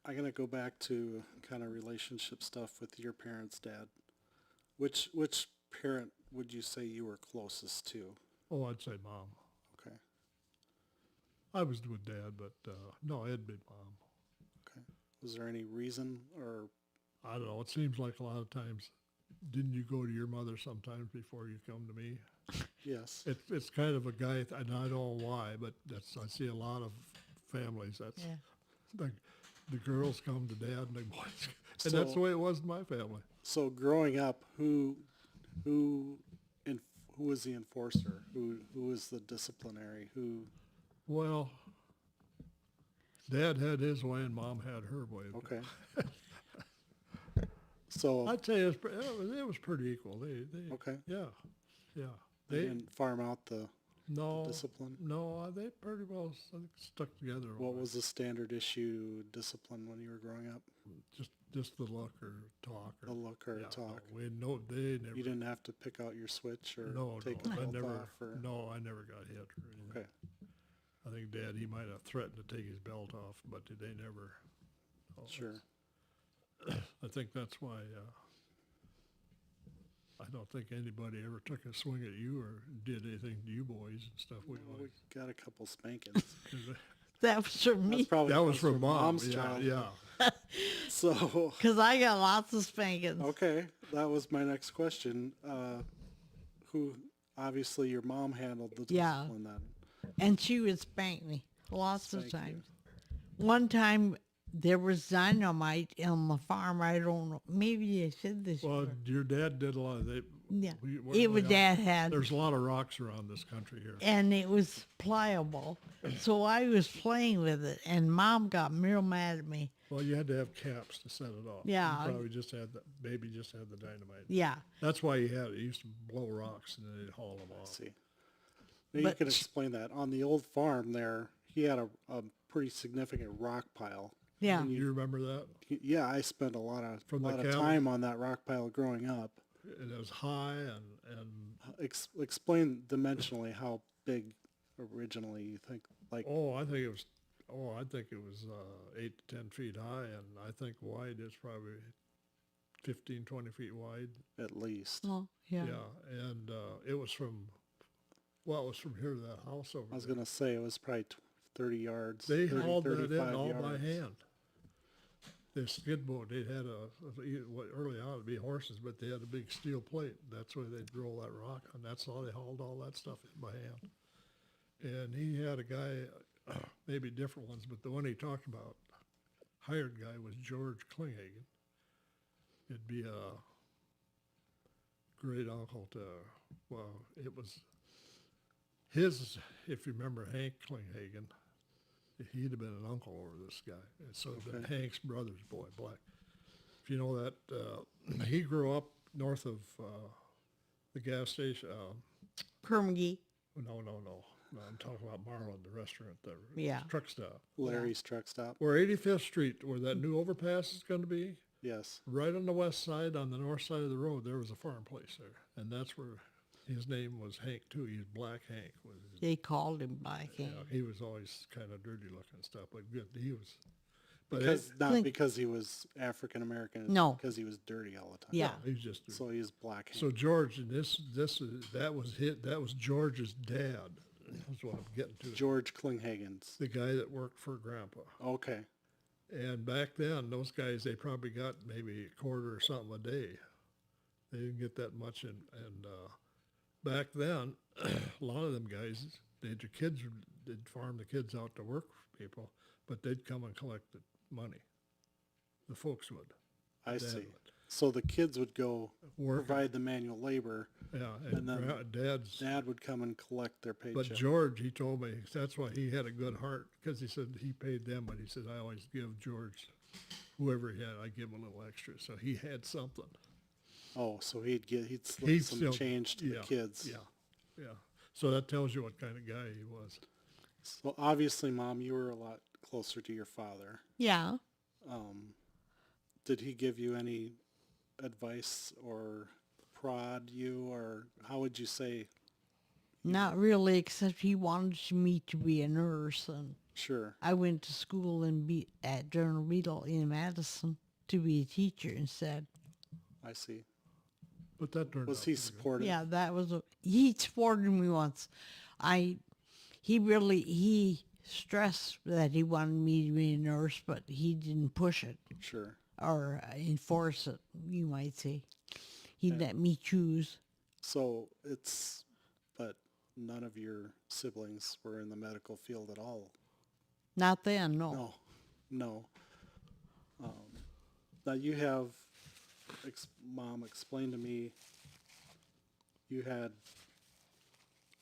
I'm going to go back to kind of relationship stuff with your parents' dad. Which parent would you say you were closest to? Oh, I'd say mom. Okay. I was with dad, but no, it'd be mom. Okay. Was there any reason or? I don't know. It seems like a lot of times, didn't you go to your mother sometimes before you come to me? Yes. It's kind of a guy, and I don't know why, but I see a lot of families. That's Yeah. the girls come to dad and the boys, and that's the So- way it was in my family. So growing up, who was the enforcer? Who was the disciplinary? Who? Well, dad had his way and mom had her way. Okay. So I'd say it was pretty equal. They okay. yeah. They They didn't farm out the no discipline. No, they pretty well stuck together. all What right. was the standard issue discipline when you were growing up? just the look or talk or A look or yeah, a talk. No, they never. You didn't have to pick out your switch or No, take no, a I bolt never. off or No, I never got hit or anything. okay. I think Dad, he might have threatened to take his belt off, but they never. no, Sure. I think that's why. I don't think anybody ever took a swing at you or did anything to you boys and stuff. We Well, we always, got a couple spankings. That was for That's me, probably that was comes from mom. mom's Yeah, childhood. yeah. So because I got lots of spankings. okay, that was my next question. Who obviously your mom handled the Yeah. discipline then. And she would spank me lots Spank of you. times. One time there was dynamite on the farm. I don't know. Maybe I said this. Well, before. your dad did a lot of. Yeah. We It was Dad had, There's a lot of rocks around this country here. and it was pliable. So I was playing with it, and Mom got real mad at me. Well, you had to have caps to set it off. Yeah. You probably just had baby just had the dynamite. Yeah. That's why he had it. He used to blow rocks and then they'd haul them off. See. Now you But can sh- explain that. On the old farm there, he had a pretty significant rock pile. Yeah. You remember that? Yeah, I spent a lot of From the cattle? time on that rock pile growing up. and it was high and Explain dimensionally how big originally you think, like, I think it was 8 to 10 feet high, and I think wide is probably 15, 20 feet wide. at least. Oh, yeah. Yeah, and it was from here to that house over I was there. going to say it was probably 30 yards. They 30, hauled that in 35 all by yards. hand. The skid boat, they had what early on it'd be horses, but they had a big steel plate. That's where they'd roll that rock, and that's how they hauled all that stuff in by hand. And he had a guy, maybe different ones, but the one he talked about, hired guy, was George Klinghagen. It'd be a great uncle to, well, it was his, if you remember Hank Klinghagen, he'd have been an uncle over this guy. And so it'd been Okay. Hank's brother's boy, Black. If you know that, he grew up north of the gas station. Kermgy. No, I'm talking about Marlin, the restaurant, the Yeah. truck stop. Larry's truck stop. Where 85th Street, where that new overpass is going to be, Yes. right on the west side, on the north side of the road, there was a farm place there. And that's where his name was Hank, too. He's Black Hank. Was his, They called him Black you Hank. know, he was always kind of dirty looking and stuff, but good. He was. But Because, not Clink- because he was African American. No. Because he was dirty all the time. Yeah. he was just. So he's black. So George, and that was George's dad. That's what I'm getting to. George Klinghagen's. The guy that worked for Grandpa. Okay. And back then, those guys, they probably got maybe a quarter or something a day. They didn't get that much. And back then, a lot of them guys, they'd farm the kids out to work for people, but they'd come and collect the money. The folks would. I Dad see. would. So the kids would go Work. provide the manual labor. Yeah, and then Dad's. Dad would come and collect their paycheck. But George, he told me, that's why he had a good heart, because he said he paid them, but he said, I always give George, whoever he had, I give him a little extra. So he had something. Oh, so he'd slip He'd some still- change to the kids. Yeah. So that tells you what kind of guy he was. So obviously, Mom, you were a lot closer to your father. Yeah. Did he give you any advice or prod you, or how would you say? Not really, except he wanted me to be a nurse, and Sure. I went to school at General Beadle in Madison to be a teacher instead. I see. But that turned Was out he pretty good. supportive? Yeah, he supported me once. He stressed that he wanted me to be a nurse, but he didn't push it Sure. or enforce it, you might say. He let me choose. So but none of your siblings were in the medical field at all. Not then, no. No. Now you have, Mom, explain to me,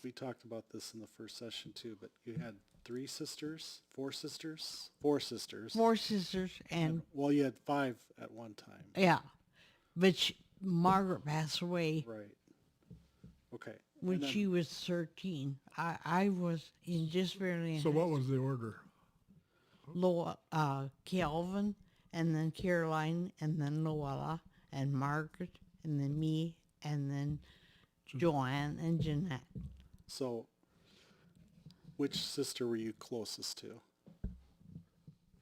we talked about this in the first session too, but you had four sisters? Four sisters. Four sisters, and Well, you had five at one time. yeah. But Margaret passed away Right. Okay. when And then- she was 13. I was in just barely in So what was the order? Calvin, and then Caroline, and then Luella, and Margaret, and then me, and then Joanne and Jeanette. So, which sister were you closest to?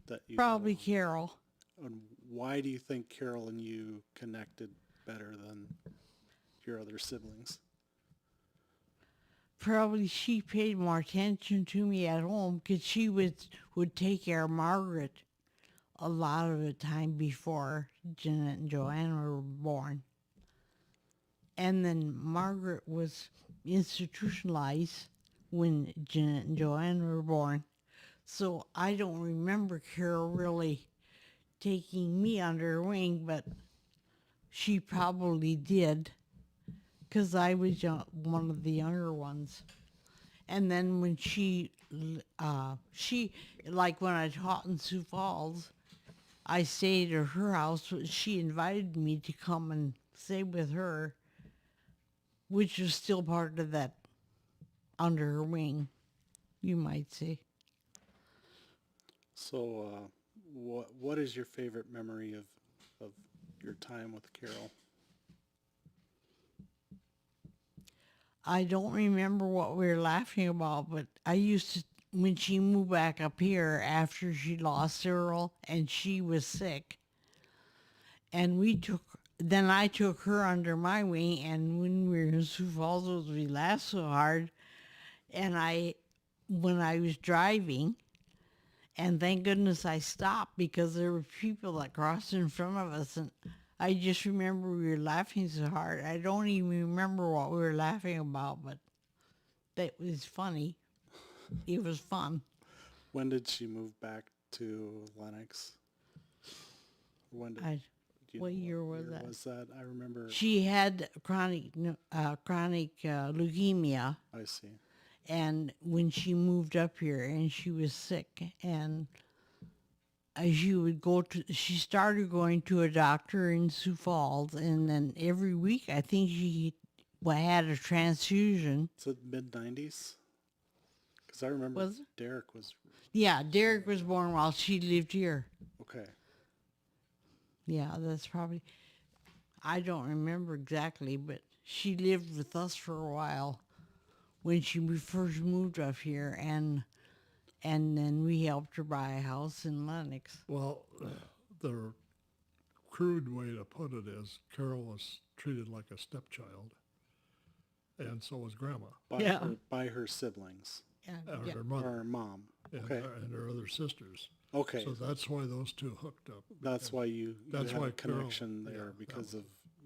That you got Probably along? Carol. And why do you think Carol and you connected better than your other siblings? Probably she paid more attention to me at home because she would take care of Margaret a lot of the time before Jeanette and Joanne were born. And then Margaret was institutionalized when Jeanette and Joanne were born. So I don't remember Carol really taking me under her wing, but she probably did because I was one of the younger ones. And then when she, like when I taught in Sioux Falls, I stayed at her house. She invited me to come and stay with her, which was still part of that under her wing, you might say. So, what is your favorite memory of your time with Carol? I don't remember what we were laughing about, but I used to, when she moved back up here after she lost Earl and she was sick, and then I took her under my wing, and when we were in Sioux Falls, we laughed so hard, and when I was driving, and thank goodness I stopped because there were people that crossed in front of us, and I just remember we were laughing so hard. I don't even remember what we were laughing about, but that was funny. It was fun. When did she move back to Lennox? When did, I, do you what know year was that? Was that? I remember. She had chronic leukemia, I see. and when she moved up here, and she was sick, and she started going to a doctor in Sioux Falls, and then every week I think she had a transfusion. Is it mid-90s? Because I remember Was it? Derek was, Yeah, Derek was born while she lived here. okay. Yeah, that's probably, I don't remember exactly, but she lived with us for a while when we first moved up here, and then we helped her buy a house in Lennox. Well, the crude way to put it is Carol was treated like a stepchild, and so was Grandma Yeah. By her siblings. Yeah, and yeah. her Or mother her mom. and, Okay. and her other sisters. Okay. So that's why those two hooked up. That's why you That's have why a Carol- connection there yeah, because of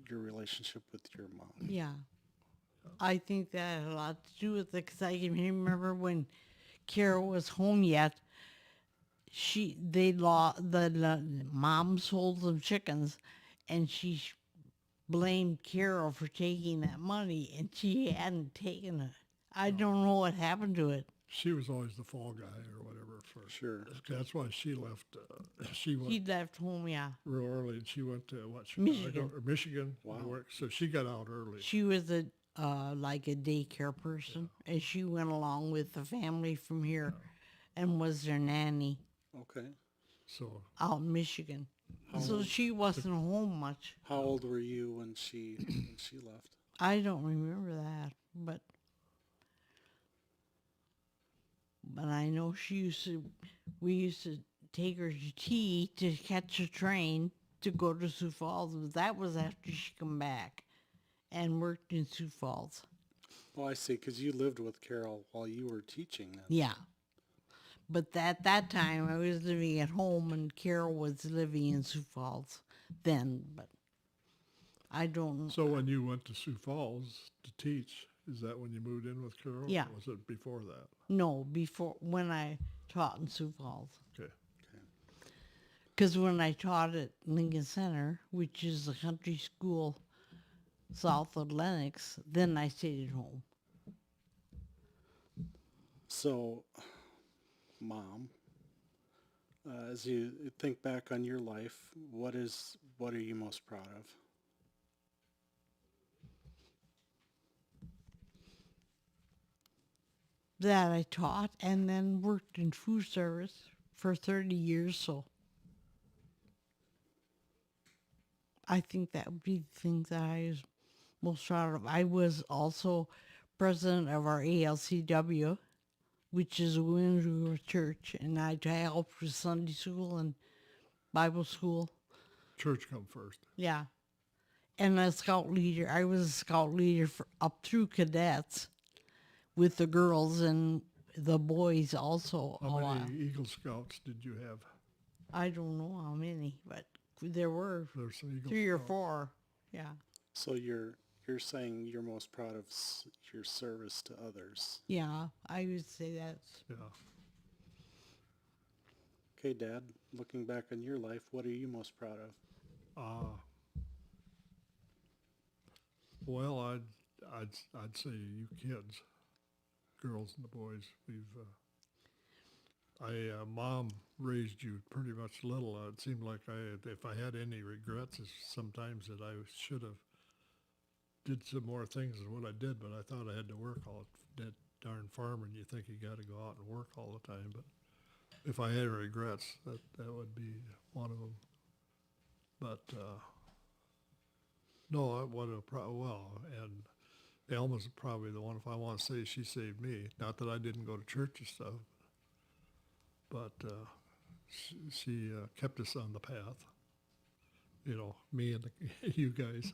your relationship with your mom. Yeah. I think that had a lot to do with it because I can remember when Carol was home yet, the mom sold some chickens, and she blamed Carol for taking that money, and she hadn't taken it. I don't know what happened to it. She was always the fall guy or whatever. Sure. That's why she left. She went He left home, yeah. real early, and she went to Chicago Michigan. or Michigan Wow. to work. So she got out early. She was like a daycare person, and she went along with the family from here and was their nanny Okay. So out in Michigan. So she wasn't home much. How old were you when she left? I don't remember that, but I know we used to take her to tea to catch a train to go to Sioux Falls. But that was after she come back and worked in Sioux Falls. Oh, I see. Because you lived with Carol while you were teaching then. Yeah. But at that time, I was living at home, and Carol was living in Sioux Falls then. But I don't. So when you went to Sioux Falls to teach, is that when you moved in with Carol? Yeah. Or was it before that? No, before when I taught in Sioux Falls. Okay. Because when I taught at Lincoln Center, which is a country school south of Lennox, then I stayed at home. So, Mom, as you think back on your life, what are you most proud of? That I taught and then worked in food service for 30 years, so I think that would be the things that I was most proud of. I was also president of our ALCW, which is a women's group of church, and I helped with Sunday school and Bible school. Church come first. Yeah. And a scout leader. I was a scout leader for up through cadets with the girls and the boys also. How many Eagle Scouts did you have? I don't know how many, but there were There's some Eagle 3 or Scouts. 4. Yeah. So you're saying you're most proud of your service to others. Yeah, I would say that's. Yeah. Okay, Dad, looking back on your life, what are you most proud of? Well, I'd say you kids, girls and the boys. Mom raised you pretty much little. It seemed like if I had any regrets, is sometimes that I should have did some more things than what I did. But I thought I had to work all that darn farm, and you think you got to go out and work all the time. But if I had regrets, that would be one of them. But no, I would have well, and Alma's probably the one, if I want to say she saved me. Not that I didn't go to church and stuff, but she kept us on the path. You know, me and you guys.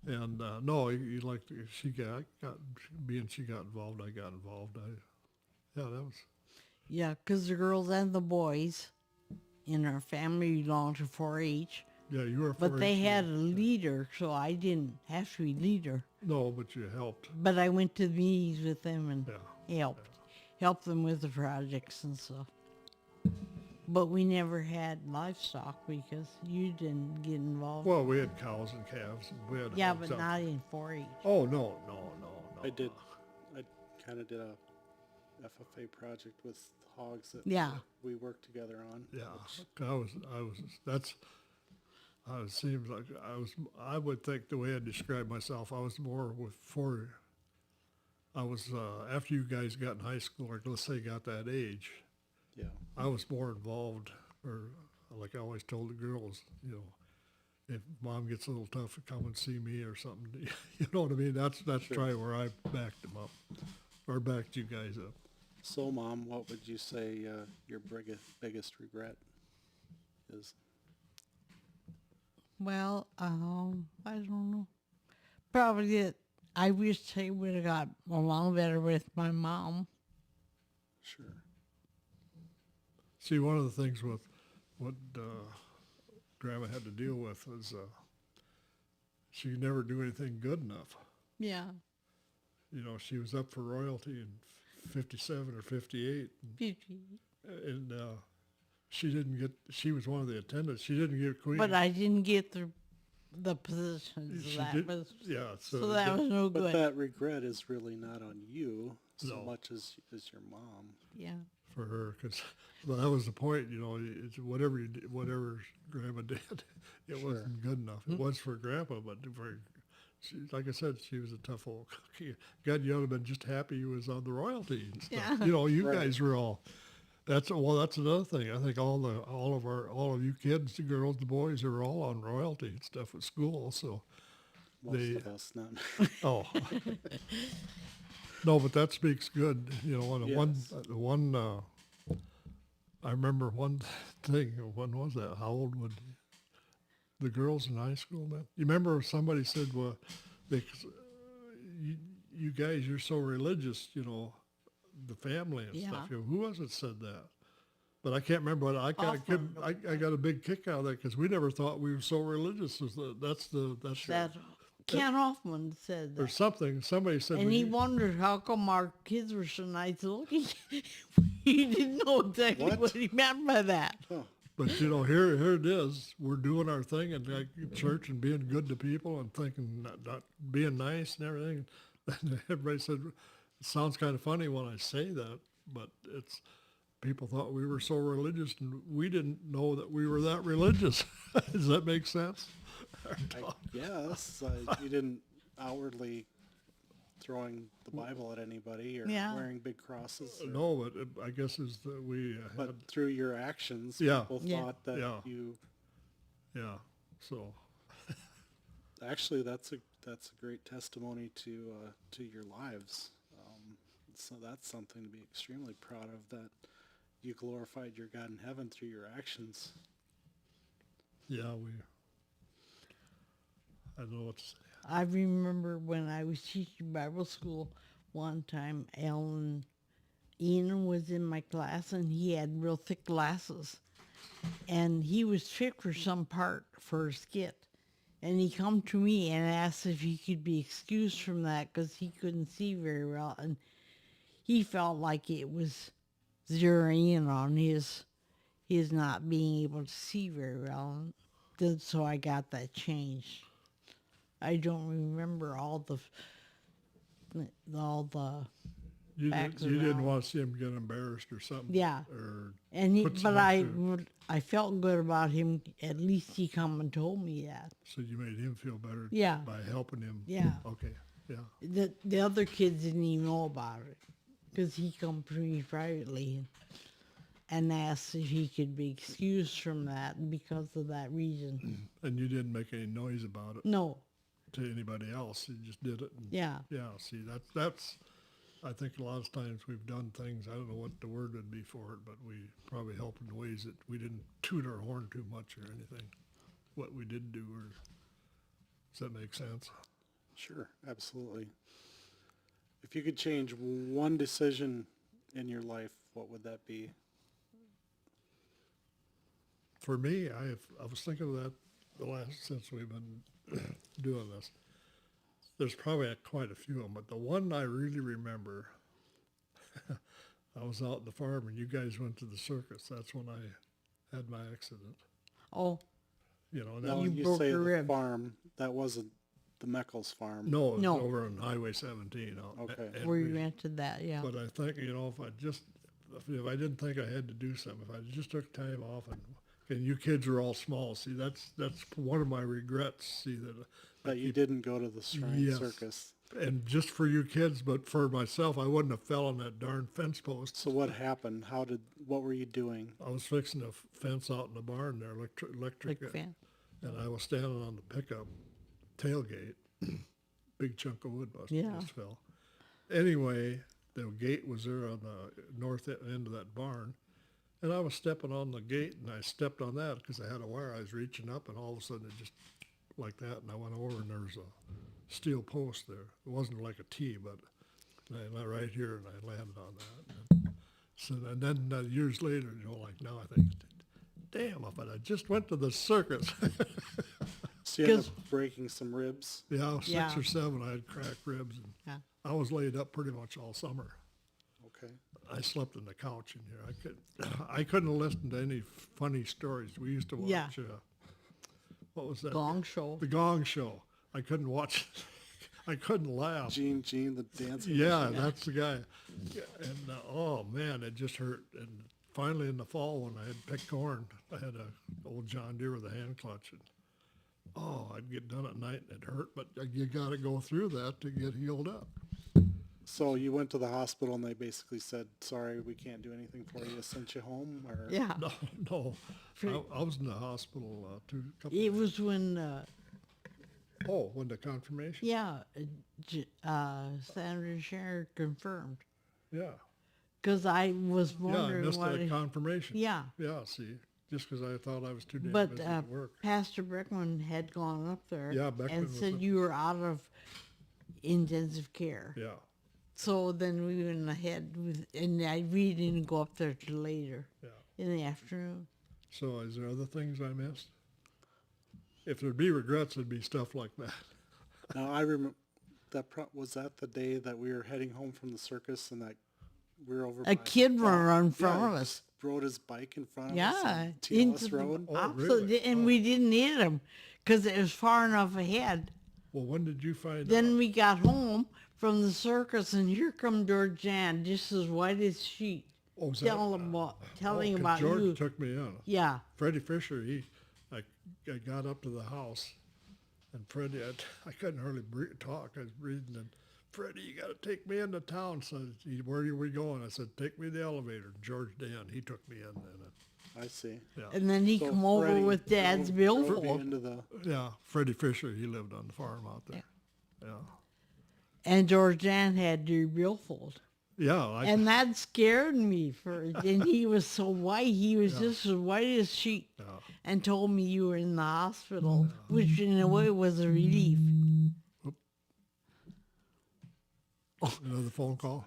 And no, you like she got being she got involved, I got involved. Yeah, that was Yeah, 'cause the girls and the boys in our family belonged to 4-H, yeah. You were but they 4-H, had a leader, so I didn't have to be leader. no, but you helped. But I went to the meetings with them and Yeah, helped them with the projects and stuff. But we never had livestock because you didn't get involved. well, we had cows and calves, and we had Yeah, hogs but out. not in 4-H. Oh no, no, no, no. I kind of did a FFA project with hogs that Yeah. we worked together on. Yeah, that's. It seems like I would think the way I describe myself, I was more I was, after you guys got in high school, or let's say got that age, Yeah. I was more involved, or like I always told the girls, you know, if mom gets a little tough, come and see me or something. You know what I mean? That's Sure. probably where I backed them up, or backed you guys up. So, Mom, what would you say your biggest regret is? Well, I don't know. Probably that I wish I would have got along better with my mom. Sure. See, one of the things with what Grandma had to deal with was she could never do anything good enough. Yeah. You know, she was up for royalty in 57 or 58, and she didn't get, she was one of the attendants. She didn't get queen. But I didn't get the positions. She That did- was yeah, so that was no But good. that regret is really not on you so No. much as your mom. Yeah. for her, because that was the point. You know, it's whatever you did, whatever Grandma did, it Sure. wasn't good enough. It was for Grandpa, but for she, like I said, she was a tough old cookie. God, you would have been just happy you was on the royalty and stuff. Yeah. You know, you Right. guys were all. That's another thing. I think all of you kids, the girls, the boys, are all on royalty and stuff at school. So, Most of us, not. oh, no, but that speaks good. You know, and Yes. I remember one thing. When was that? How old would the girls in high school then? You remember somebody said, "Well, because you guys, you're so religious, you know, the family and stuff." Yeah. You know, who was it said that? But I can't remember. But Hoffman. I got a big kick out of that because we never thought we were so religious. That's That Ken Hoffman said or that. something. Somebody said, And "Well, he you-" wondered how come our kids were so nice looking. He didn't know exactly What? what he meant by that. Oh, But you know, here it is. We're doing our thing and like church and being good to people and thinking not being nice and everything. And everybody said, "It sounds kind of funny when I say that, but it's people thought we were so religious and we didn't know that we were that religious." Does that make sense? I guess you didn't outwardly throwing the Bible at anybody or Yeah. wearing big crosses. Or, No, but I guess is that we but had, through your actions, Yeah. people Yeah. thought that Yeah. you. yeah. So Actually, that's a great testimony to your lives. So that's something to be extremely proud of. That you glorified your God in heaven through your actions. yeah, I don't know what to say. I remember when I was teaching Bible school one time, Ian was in my class and he had real thick glasses. And he was tricked for some part for a skit. And he come to me and asked if he could be excused from that because he couldn't see very well. And he felt like it was zeroing in on his not being able to see very well. So I got that changed. I don't remember all the You, Facts you didn't around. want to see him get embarrassed or something. Yeah. Or and he, put but some extra- I felt good about him. At least he come and told me that. so you made him feel better. Yeah. By helping him. Yeah. Okay. Yeah. The other kids didn't even know about it because he come to me privately and asked if he could be excused from that because of that reason. And you didn't make any noise about it. No, to anybody else. You just did it. And, Yeah. Yeah. See, that's. I think a lot of times we've done things. I don't know what the word would be for it, but we probably helped in ways that we didn't toot our horn too much or anything. What we did do, or does that make sense? Sure, absolutely. If you could change one decision in your life, what would that be? For me, I was thinking of that the last since we've been doing this. There's probably quite a few of them, but the one I really remember, I was out in the farm and you guys went to the circus. That's when I had my accident. Oh, You know, No, You you broke say your the rib. farm. That wasn't the Meckles farm. no, it was No. over on Highway 17. Okay. where you rented that, yeah. But I think, you know, if I didn't think I had to do something, if I just took time off and you kids are all small, see, that's one of my regrets, see, That you didn't go to the Shrine Yes. Circus. and just for you kids, but for myself, I wouldn't have fell on that darn fence post. So what happened? What were you doing? I was fixing a fence out in the barn there, electric, Like fan. and I was standing on the pickup tailgate. Big chunk of wood must have Yeah. just fell. Anyway, the gate was there on the north end of that barn, and I was stepping on the gate, and I stepped on that because I had a wire. I was reaching up, and all of a sudden it just like that, and I went over, and there was a steel post there. It wasn't like a T, but I right here, and I landed on that. So and then years later, you know, like now I think, damn, if I just went to the circus. So you ended 'Cause- up breaking some ribs. Yeah, 6 Yeah. or 7, I had cracked ribs, and Yeah. I was laid up pretty much all summer. Okay. I slept on the couch in here. I couldn't listen to any funny stories. We used to watch, Yeah. What was that? Gong show. The Gong Show. I couldn't watch, I couldn't laugh. Gene, the dancing. Yeah, that's the guy. Yeah, and oh man, it just hurt. And finally in the fall when I had picked corn, I had a old John Deere with a hand clutch, and I'd get done at night and it hurt, but you got to go through that to get healed up. So you went to the hospital and they basically said, "Sorry, we can't do anything for you." Sent you home, or Yeah. No, I was in the hospital couple. It was when, When the confirmation. yeah, Senator Sherrod confirmed. Yeah, Because I was yeah, I wondering missed what. that confirmation. Yeah. Yeah, see, just because I thought I was too damn But busy at work. Pastor Beckman had gone up there Yeah, Beckman and was said up- you were out of intensive care. Yeah, So then we went ahead with, and we didn't go up there till later yeah. in the afternoon. So is there other things I missed? If there'd be regrets, it'd be stuff like that. now I remember was that the day that we were heading home from the circus and that we were over. A by- kid by- ran in front yeah, of he us. rode his bike in front of us. Yeah, on into TLS Road. Oh, opposite, really? and we didn't hit him because it was far enough ahead. Well, when did you find Then out? we got home from the circus, and here come Georgianne, just as white as sheet, Oh, was that- telling about 'cause about George you. took me in. Yeah, Freddie Fisher, I got up to the house, and Freddie, I couldn't hardly talk. I was breathing, and Freddie, you got to take me into town. So where are we going? I said, take me to the elevator. George Dan, he took me in. I see. Yeah, and then he So come over Freddie with Dad's drove you billfold, into the. yeah. Freddie Fisher, he lived on the farm out there. Yeah, and Georgianne had your billfold. yeah. And that scared me and he was so white, he was just as white as sheet, Yeah. and told me you were in the hospital, which in a way was a relief. Another phone call.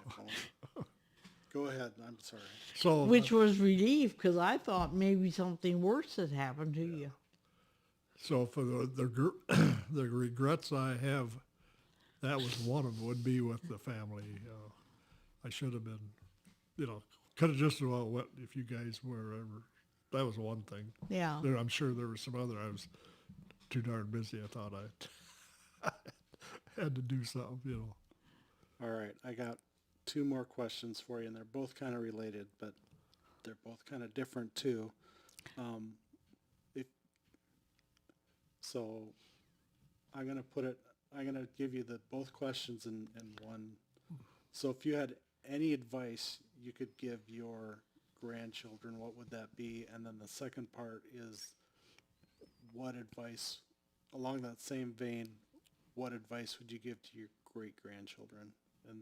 Go ahead. I'm sorry. So Which was relief because I thought maybe something worse had happened to you. So for the regrets I have, that was one of them, would be with the family. I should have been, could have just as well went if you guys were ever. That was one thing. Yeah. I'm sure there was some other. I was too darn busy. I thought I had to do something. All right, I got 2 more questions for you, and they're both kind of related, but they're both kind of different too. So I'm gonna give you both questions in one. So if you had any advice you could give your grandchildren, what would that be? And then the second part is, what advice, along that same vein, what advice would you give to your great-grandchildren? And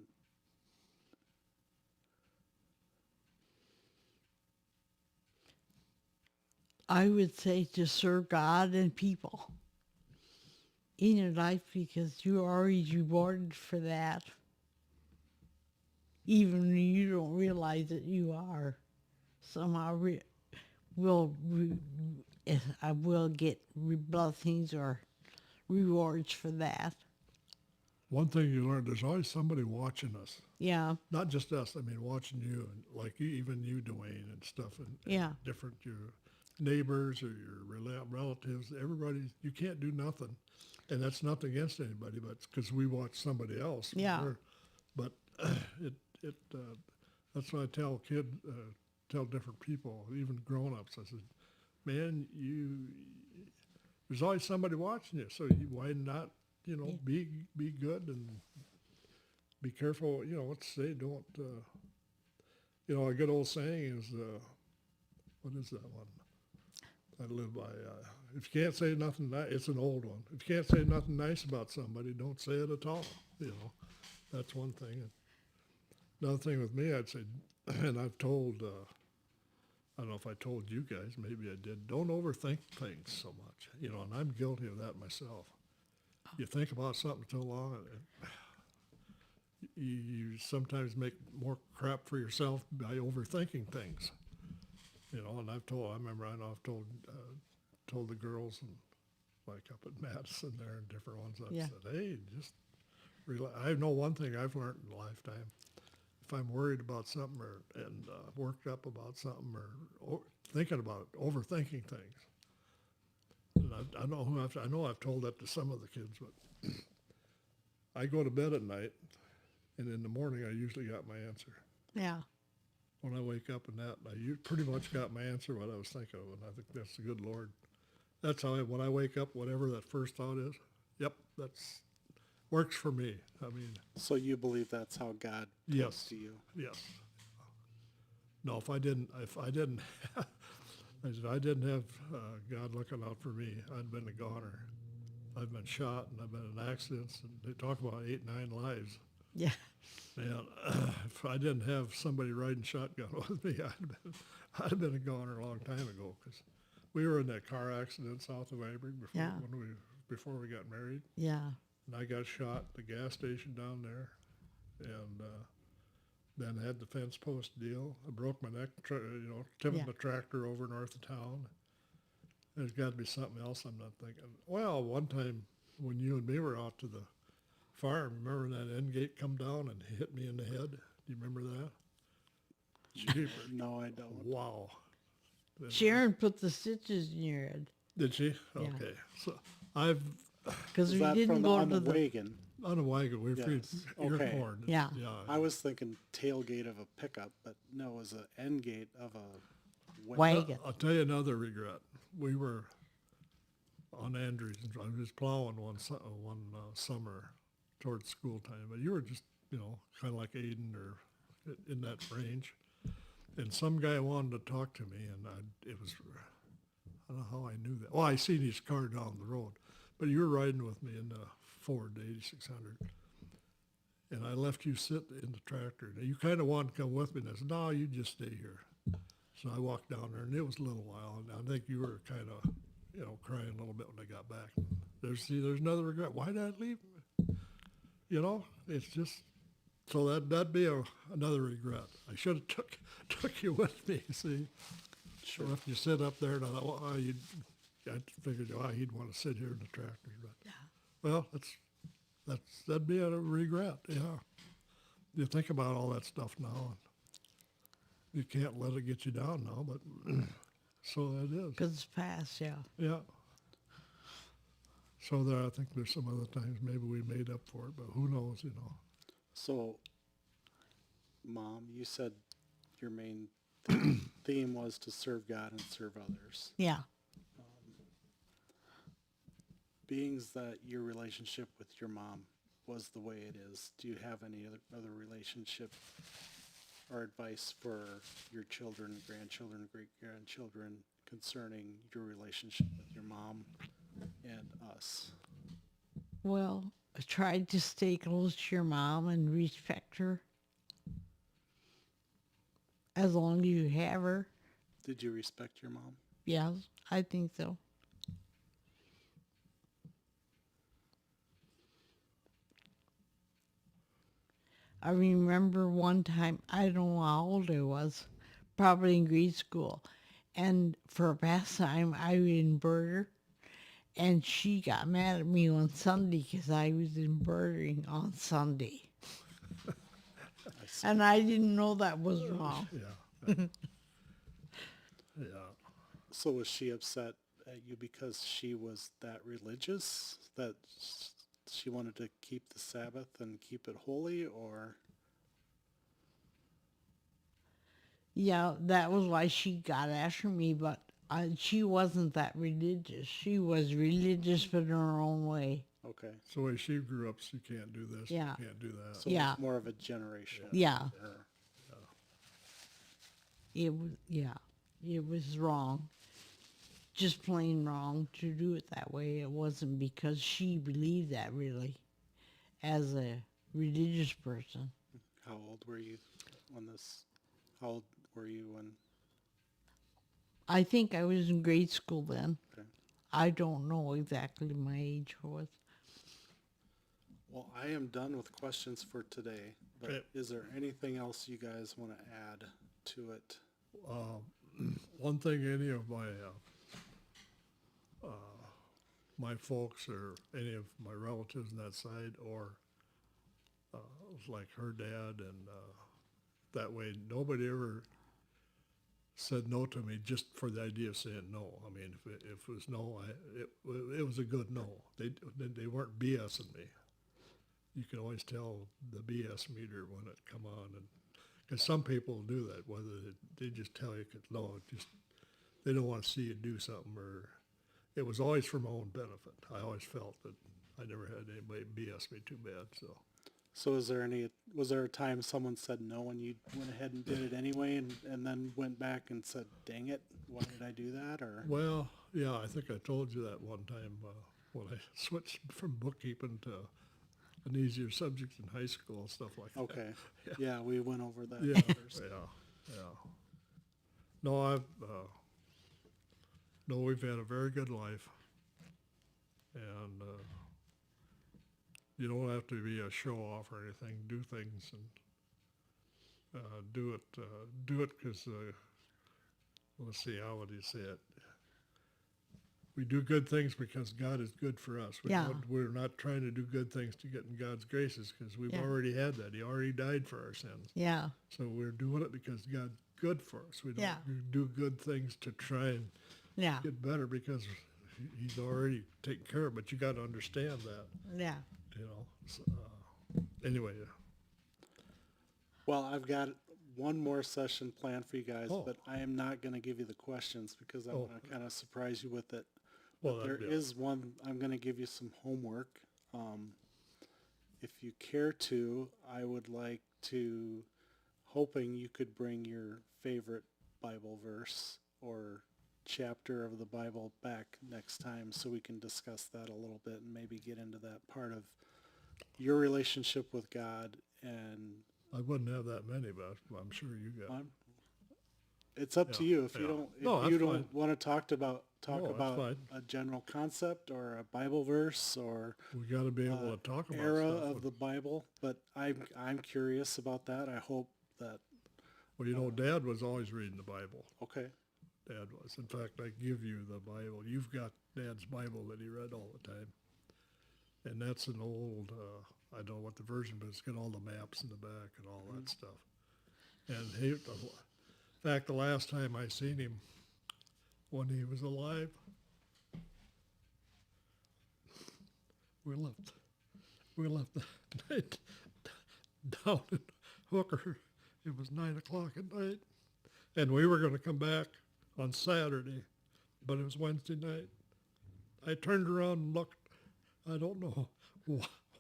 I would say to serve God and people in your life because you're already rewarded for that. Even when you don't realize that you are. Somehow I will get blessings or rewards for that. One thing you learn, there's always somebody watching us. Yeah, Not just us, I mean, watching you, and like even you, Dwayne, and stuff, and Yeah. different, your neighbors or your relatives, everybody, you can't do nothing. And that's nothing against anybody, but because we watch somebody else. Yeah. But that's what I tell different people, even grown-ups. I said, man, there's always somebody watching you, so why not, be good and be careful. Let's say don't. A good old saying is, what is that one? I live by. If you can't say nothing nice, it's an old one. If you can't say nothing nice about somebody, don't say it at all. That's one thing. And another thing with me, I'd say, and I've told. I don't know if I told you guys, maybe I did. Don't overthink things so much, and I'm guilty of that myself. You think about something too long, and you sometimes make more crap for yourself by overthinking things. And I've told the girls, and like up at Madison there and different ones, I've Yeah. said, hey, just relax. I know one thing I've learned in a lifetime. If I'm worried about something and worked up about something or thinking about it, overthinking things, and I know I've told that to some of the kids, but I go to bed at night, and in the morning I usually got my answer. yeah, When I wake up and pretty much got my answer what I was thinking of, and I think that's the good Lord. That's how when I wake up, whatever that first thought is, yep, that's works for me. I mean, so you believe that's how God Yes. talks to you? yes. No, if I didn't, if I didn't have God looking out for me, I'd been a goner. I've been shot and I've been in accidents, and they talk about 8, 9 lives. yeah, And if I didn't have somebody riding shotgun with me, I'd been a goner a long time ago, because we were in that car accident south of Aberdeen before we got married. yeah, And I got shot at the gas station down there, and then had the fence post deal. I broke my neck, tipping Yeah. the tractor over north of town. There's got to be something else I'm not thinking. Well, one time when you and me were out to the farm, remember that end gate come down and hit me in the head? Do you remember that? Jeepers. No, I don't. Wow. Sharon put the stitches in your head Did she? Yeah. Okay. So I've because Is we that didn't from go on to the the wagon? on a wagon. We were Yes. ear Okay. corn. Yeah. Yeah. I was thinking tailgate of a pickup, but no, it was an end gate of a wagon. I'll tell you another regret. We were on Andrews, and I was plowing one summer towards school time. But you were just, kind of like Aiden or in that range. And some guy wanted to talk to me, and I don't know how I knew that. Well, I seen his car down the road. But you were riding with me in the Ford 8600. And I left you sit in the tractor. Now, you kind of wanted to come with me, and I said, no, you just stay here. So I walked down there, and it was a little while, and I think you were kind of, crying a little bit when I got back. There's another regret. Why did I leave? It's just, so that'd be another regret. I should have took you with me, see? Sure. So if you sit up there, and I thought, well, I figured, he'd want to sit here in the tractor. But, well, that'd be a regret, yeah. You think about all that stuff now, and you can't let it get you down now, but so that is. Because it's past, yeah. Yeah. So I think there's some other times maybe we made up for it, but who knows, So, Mom, you said your main theme was to serve God and serve others. Yeah. Being that your relationship with your mom was the way it is, do you have any other relationship or advice for your children, grandchildren, great-grandchildren concerning your relationship with your mom and us? Well, tried to stay close to your mom and respect her as long as you have her. Did you respect your mom? Yes, I think so. I remember one time, I don't know how old I was, probably in grade school, and for a pastime, I inverted her, and she got mad at me on Sunday because I was inverting on Sunday. I see. And I didn't know that was wrong. Yeah. Yeah. So was she upset at you because she was that religious, that she wanted to keep the Sabbath and keep it holy, or? Yeah, that was why she got after me, but she wasn't that religious. She was religious but in her own way. Okay. So the way she grew up, she can't do this, Yeah. can't do that. So it Yeah. was more of a generation. Yeah, for her. it was wrong. Just plain wrong to do it that way. It wasn't because she believed that really, as a religious person. How old were you how old were you when? I think I was in grade school then. Okay. I don't know exactly my age was. Well, I am done with questions for today, but Okay. is there anything else you guys want to add to it? One thing any of my folks or any of my relatives on that side, or like her dad, and that way nobody ever said no to me just for the idea of saying no. I mean, if it was no, it was a good no. They weren't BSing me. You can always tell the BS meter when it come on, and because some people do that, whether they just tell you no, just they don't want to see you do something, or it was always for my own benefit. I always felt that I never had anybody BS me too bad. So Was there a time someone said no and you went ahead and did it anyway and then went back and said, dang it, why did I do that? Or? well, yeah, I think I told you that one time when I switched from bookkeeping to an easier subject in high school and stuff like that. Okay. Yeah, we went over that. Yeah, first. yeah. No, no, we've had a very good life, and you don't have to be a show off or anything. Do things and do it because let's see, how would you say it? We do good things because God is good for us. Yeah. We're not trying to do good things to get in God's graces because we've Yeah. already had that. He already died for our sins. Yeah, So we're doing it because God's good for us. We don't Yeah. do good things to try and yeah, get better because He's already taken care of it. But you got to understand that, yeah. you know. So, anyway, Well, I've got one more session planned for you guys, Oh. but I am not going to give you the questions because I Oh. want to kind of surprise you with it. well, There yeah. is one, I'm going to give you some homework. If you care to, I would like to, hoping you could bring your favorite Bible verse or chapter of the Bible back next time so we can discuss that a little bit and maybe get into that part of your relationship with God. And I wouldn't have that many, but I'm sure you got. it's up to Yeah, you if you yeah. don't, if No, you that's don't fine. want to talk No, that's about fine. a general concept or a Bible verse or We got to be able to talk about era stuff. of the Bible, but I'm curious about that. I hope that, Well, you know, Dad was always reading the Bible. okay, Dad was. In fact, I give you the Bible. You've got Dad's Bible that he read all the time. And that's an old, I don't know what the version, but it's got all the maps in the back and all that stuff. And he, in fact, the last time I seen him, when he was alive, we left the night down in Hooker. It was 9 o'clock at night. And we were going to come back on Saturday, but it was Wednesday night. I turned around and looked. I don't know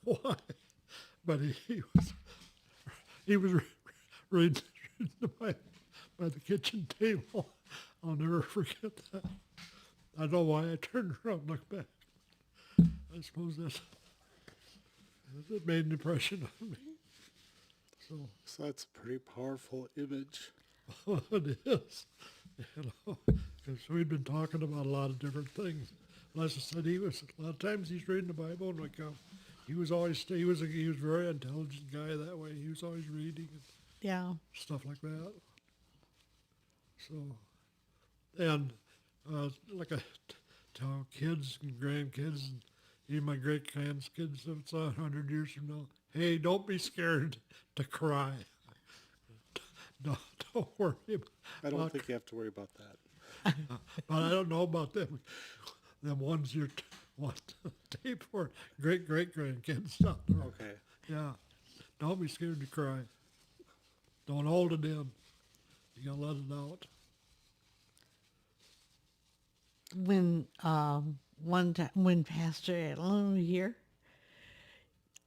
why, but he was reading the Bible by the kitchen table. I'll never forget that. I don't know why I turned around and looked back. I suppose It made an impression on me. So So that's a pretty powerful image. it is, because we'd been talking about a lot of different things. Like I said, a lot of times he's reading the Bible, and he was always he was a very intelligent guy that way. He was always reading and Yeah. stuff like that. So, and like I tell kids and grandkids and even my great grandkids, if it's 100 years from now, hey, don't be scared to cry. Don't worry I don't about think you have to worry about that. but I don't know about them. Them ones you're what tape for great grandkids stuff. Okay. Yeah. Don't be scared to cry. Don't hold it in. You gotta let it out. When one time when Pastor Ellen was here,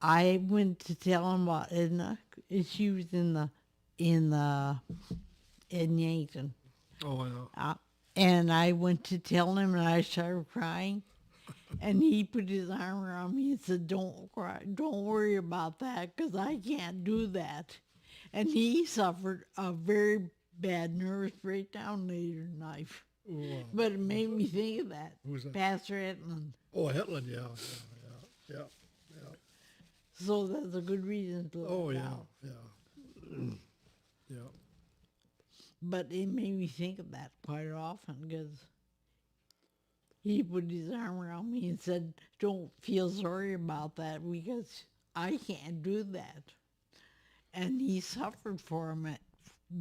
I went to tell him about Edna. And she was in Yankton. Oh yeah. And I went to tell him, and I started crying. And he put his arm around me and said, "Don't cry. Don't worry about that, because I can't do that." And he suffered a very bad nervous breakdown later in life. Ooh, But it made me think of that. Who's that? Pastor Edlund. oh, Hetland, yeah. So that's a good reason to Oh look yeah, out. yeah. Yeah. But it made me think of that quite often, because he put his arm around me and said, "Don't feel sorry about that, because I can't do that." And he suffered from it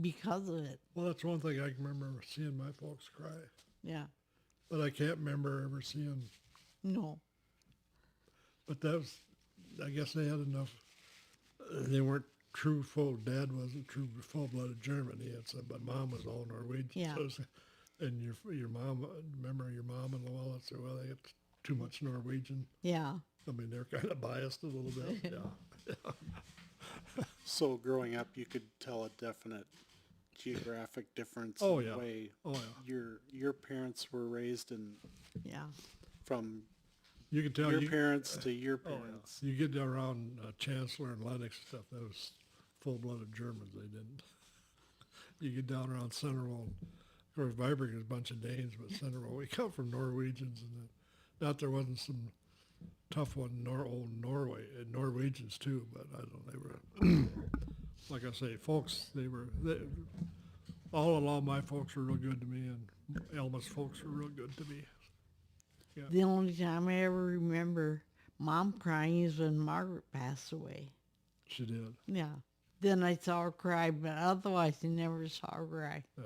because of it. Well, that's one thing I can remember seeing my folks cry, Yeah. but I can't remember ever seeing. No. But that was, I guess they had enough. They weren't true full. Dad wasn't true full-blooded German. He had some, but Mom was all Norwegian. Yeah. So and your mom, remember your mom and Luella said, well, they got too much Norwegian. Yeah. I mean, they're kind of biased a little bit. Yeah. So growing up, you could tell a definite geographic difference Oh, in yeah. the way Oh yeah. your parents were raised and Yeah. from You can tell your you. parents to your Oh, yeah. parents. You get around Chancellor and Lennox and stuff, that was full-blooded Germans. They didn't. You get down around Centerville. Of course, Viberg is a bunch of Danes, but Centerville, we come from Norwegians. And not there wasn't some tough one, old Norway, and Norwegians too, but I don't know, they were, like I say, folks, all along my folks were real good to me, and Elma's folks were real good to me. The only time I ever remember Mom crying is when Margaret passed away. She did, Yeah. Then I saw her cry, but otherwise I never saw her cry. yeah.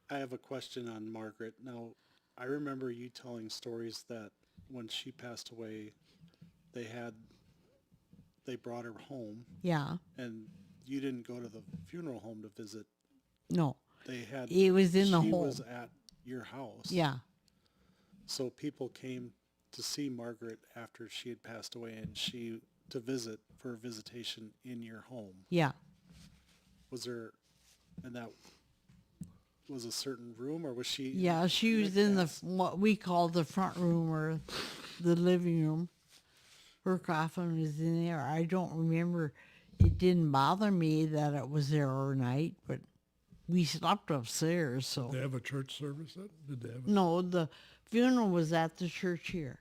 I have a question on Margaret. Now, I remember you telling stories that when she passed away, they brought her home, Yeah. and you didn't go to the funeral home to visit. No. They had It was in the she home. was at your house. Yeah. So people came to see Margaret after she had passed away, and to visit for a visitation in your home. Yeah. Was there, and that was a certain room, or was she? Yeah, she was in what we call the front room or the living room. Her coffin was in there. I don't remember. It didn't bother me that it was there overnight, but we slept upstairs, so. Did they have a church service then? Did they have No, the funeral was at the church here.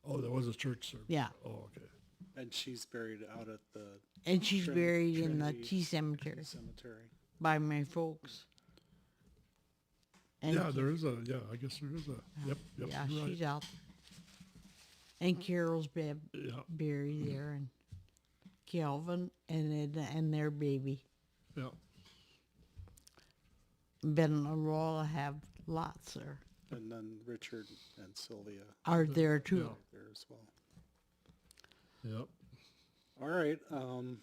Oh, there was a church service. Yeah. Oh, okay. And she's buried out at the And she's buried in the Trinity T cemetery cemetery. by my folks. And Yeah, there is a, I guess there is a, yep, yeah, you're she's right. out there. And Carol's Yeah, buried there, and Calvin and their baby. yeah. Ben and Laura have lots there. And then Richard and Sylvia Are there too? Yeah. there as well. Yep. All right, gonna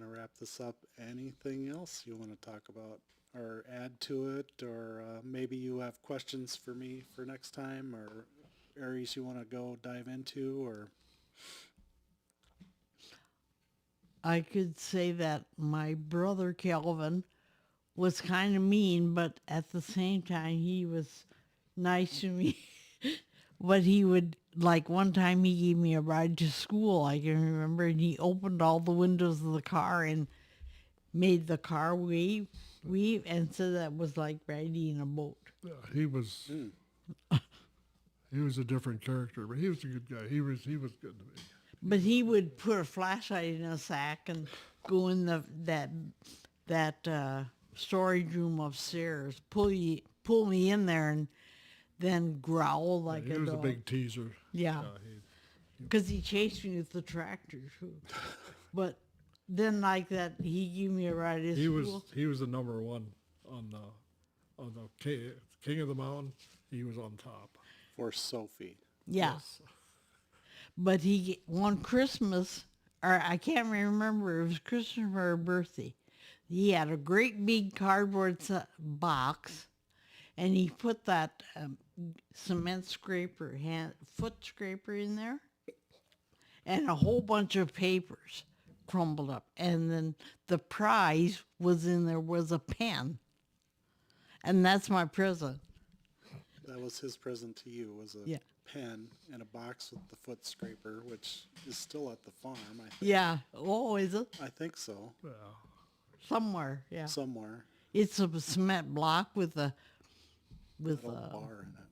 wrap this up. Anything else you want to talk about or add to it, or maybe you have questions for me for next time, or areas you want to go dive into, or I could say that my brother Calvin was kind of mean, but at the same time he was nice to me. But he would, like one time he gave me a ride to school, I can remember, and he opened all the windows of the car and made the car weave, and said that was like riding a boat. Yeah, he was a different character, but he was a good guy. He was good to me. But he would put a flashlight in a sack and go in that storage room upstairs, pull me in there, and then growl like He a was a dog. big teaser. Yeah, because he chased me with the tractor too. But then like that, he gave me a ride to school. He was the number one on the King of the Mountain. He was on top. For Sophie. Yeah. But one Christmas, or I can't remember, it was Christmas or birthday. He had a great big cardboard box, and he put that cement scraper, foot scraper in there, and a whole bunch of papers crumbled up. And then the prize was in there was a pen. And that's my present. That was his present to you, was a Yeah. pen and a box with the foot scraper, which is still at the farm, I think. Yeah. Oh, is it? I think so. Yeah. Somewhere, yeah. Somewhere. It's a cement block with a Little bar in it.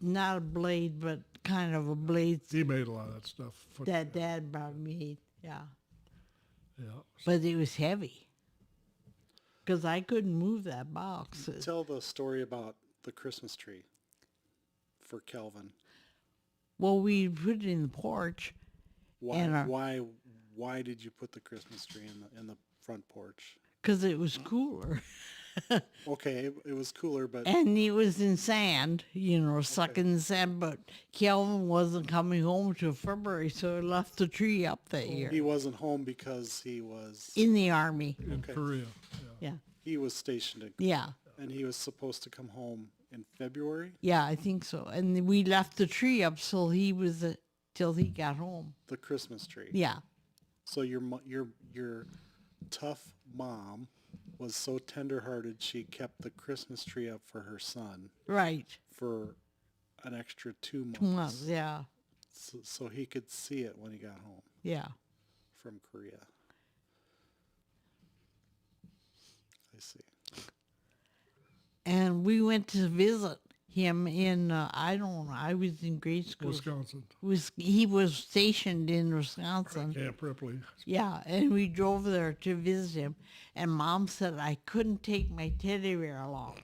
not a blade, but kind of a blade He made a lot of that stuff. that Dad bought me. Yeah, Yeah. but it was heavy because I couldn't move that box. Tell the story about the Christmas tree for Calvin. Well, we put it in the porch. Why? And Why did you put the Christmas tree in the front porch? Because it was cooler. Okay, it was cooler, but And it was in sand, sucking the sand. But Kelvin wasn't coming home till February, so I left the tree up that year. he wasn't home because he was In the Army. In Korea. Yeah. Yeah. he was stationed in, Yeah. and he was supposed to come home in February. Yeah, I think so. And we left the tree up till he got home. The Christmas tree. Yeah. So your tough mom was so tenderhearted she kept the Christmas tree up for her son Right. for an extra 2 months. 2 months. Yeah. So he could see it when he got home Yeah. from Korea. I see. And we went to visit him in, I don't know, I was in grade school. Wisconsin. He was stationed in Wisconsin. Camp Ripley. Yeah, and we drove there to visit him. And Mom said I couldn't take my teddy bear along.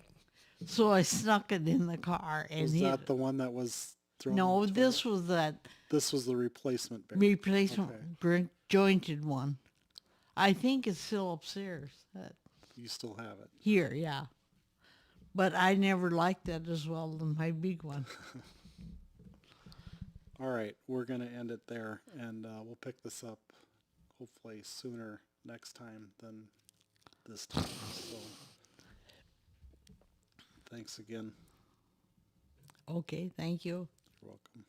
So I snuck it in the car. And Was that the one that was thrown? No, in the this toilet? was that This was the replacement bear. replacement jointed one. I think it's still upstairs. You still have it. Here, yeah. But I never liked that as well than my big one. All right, we're going to end it there, and we'll pick this up hopefully sooner next time than this time. So thanks again. Okay, thank you. You're welcome.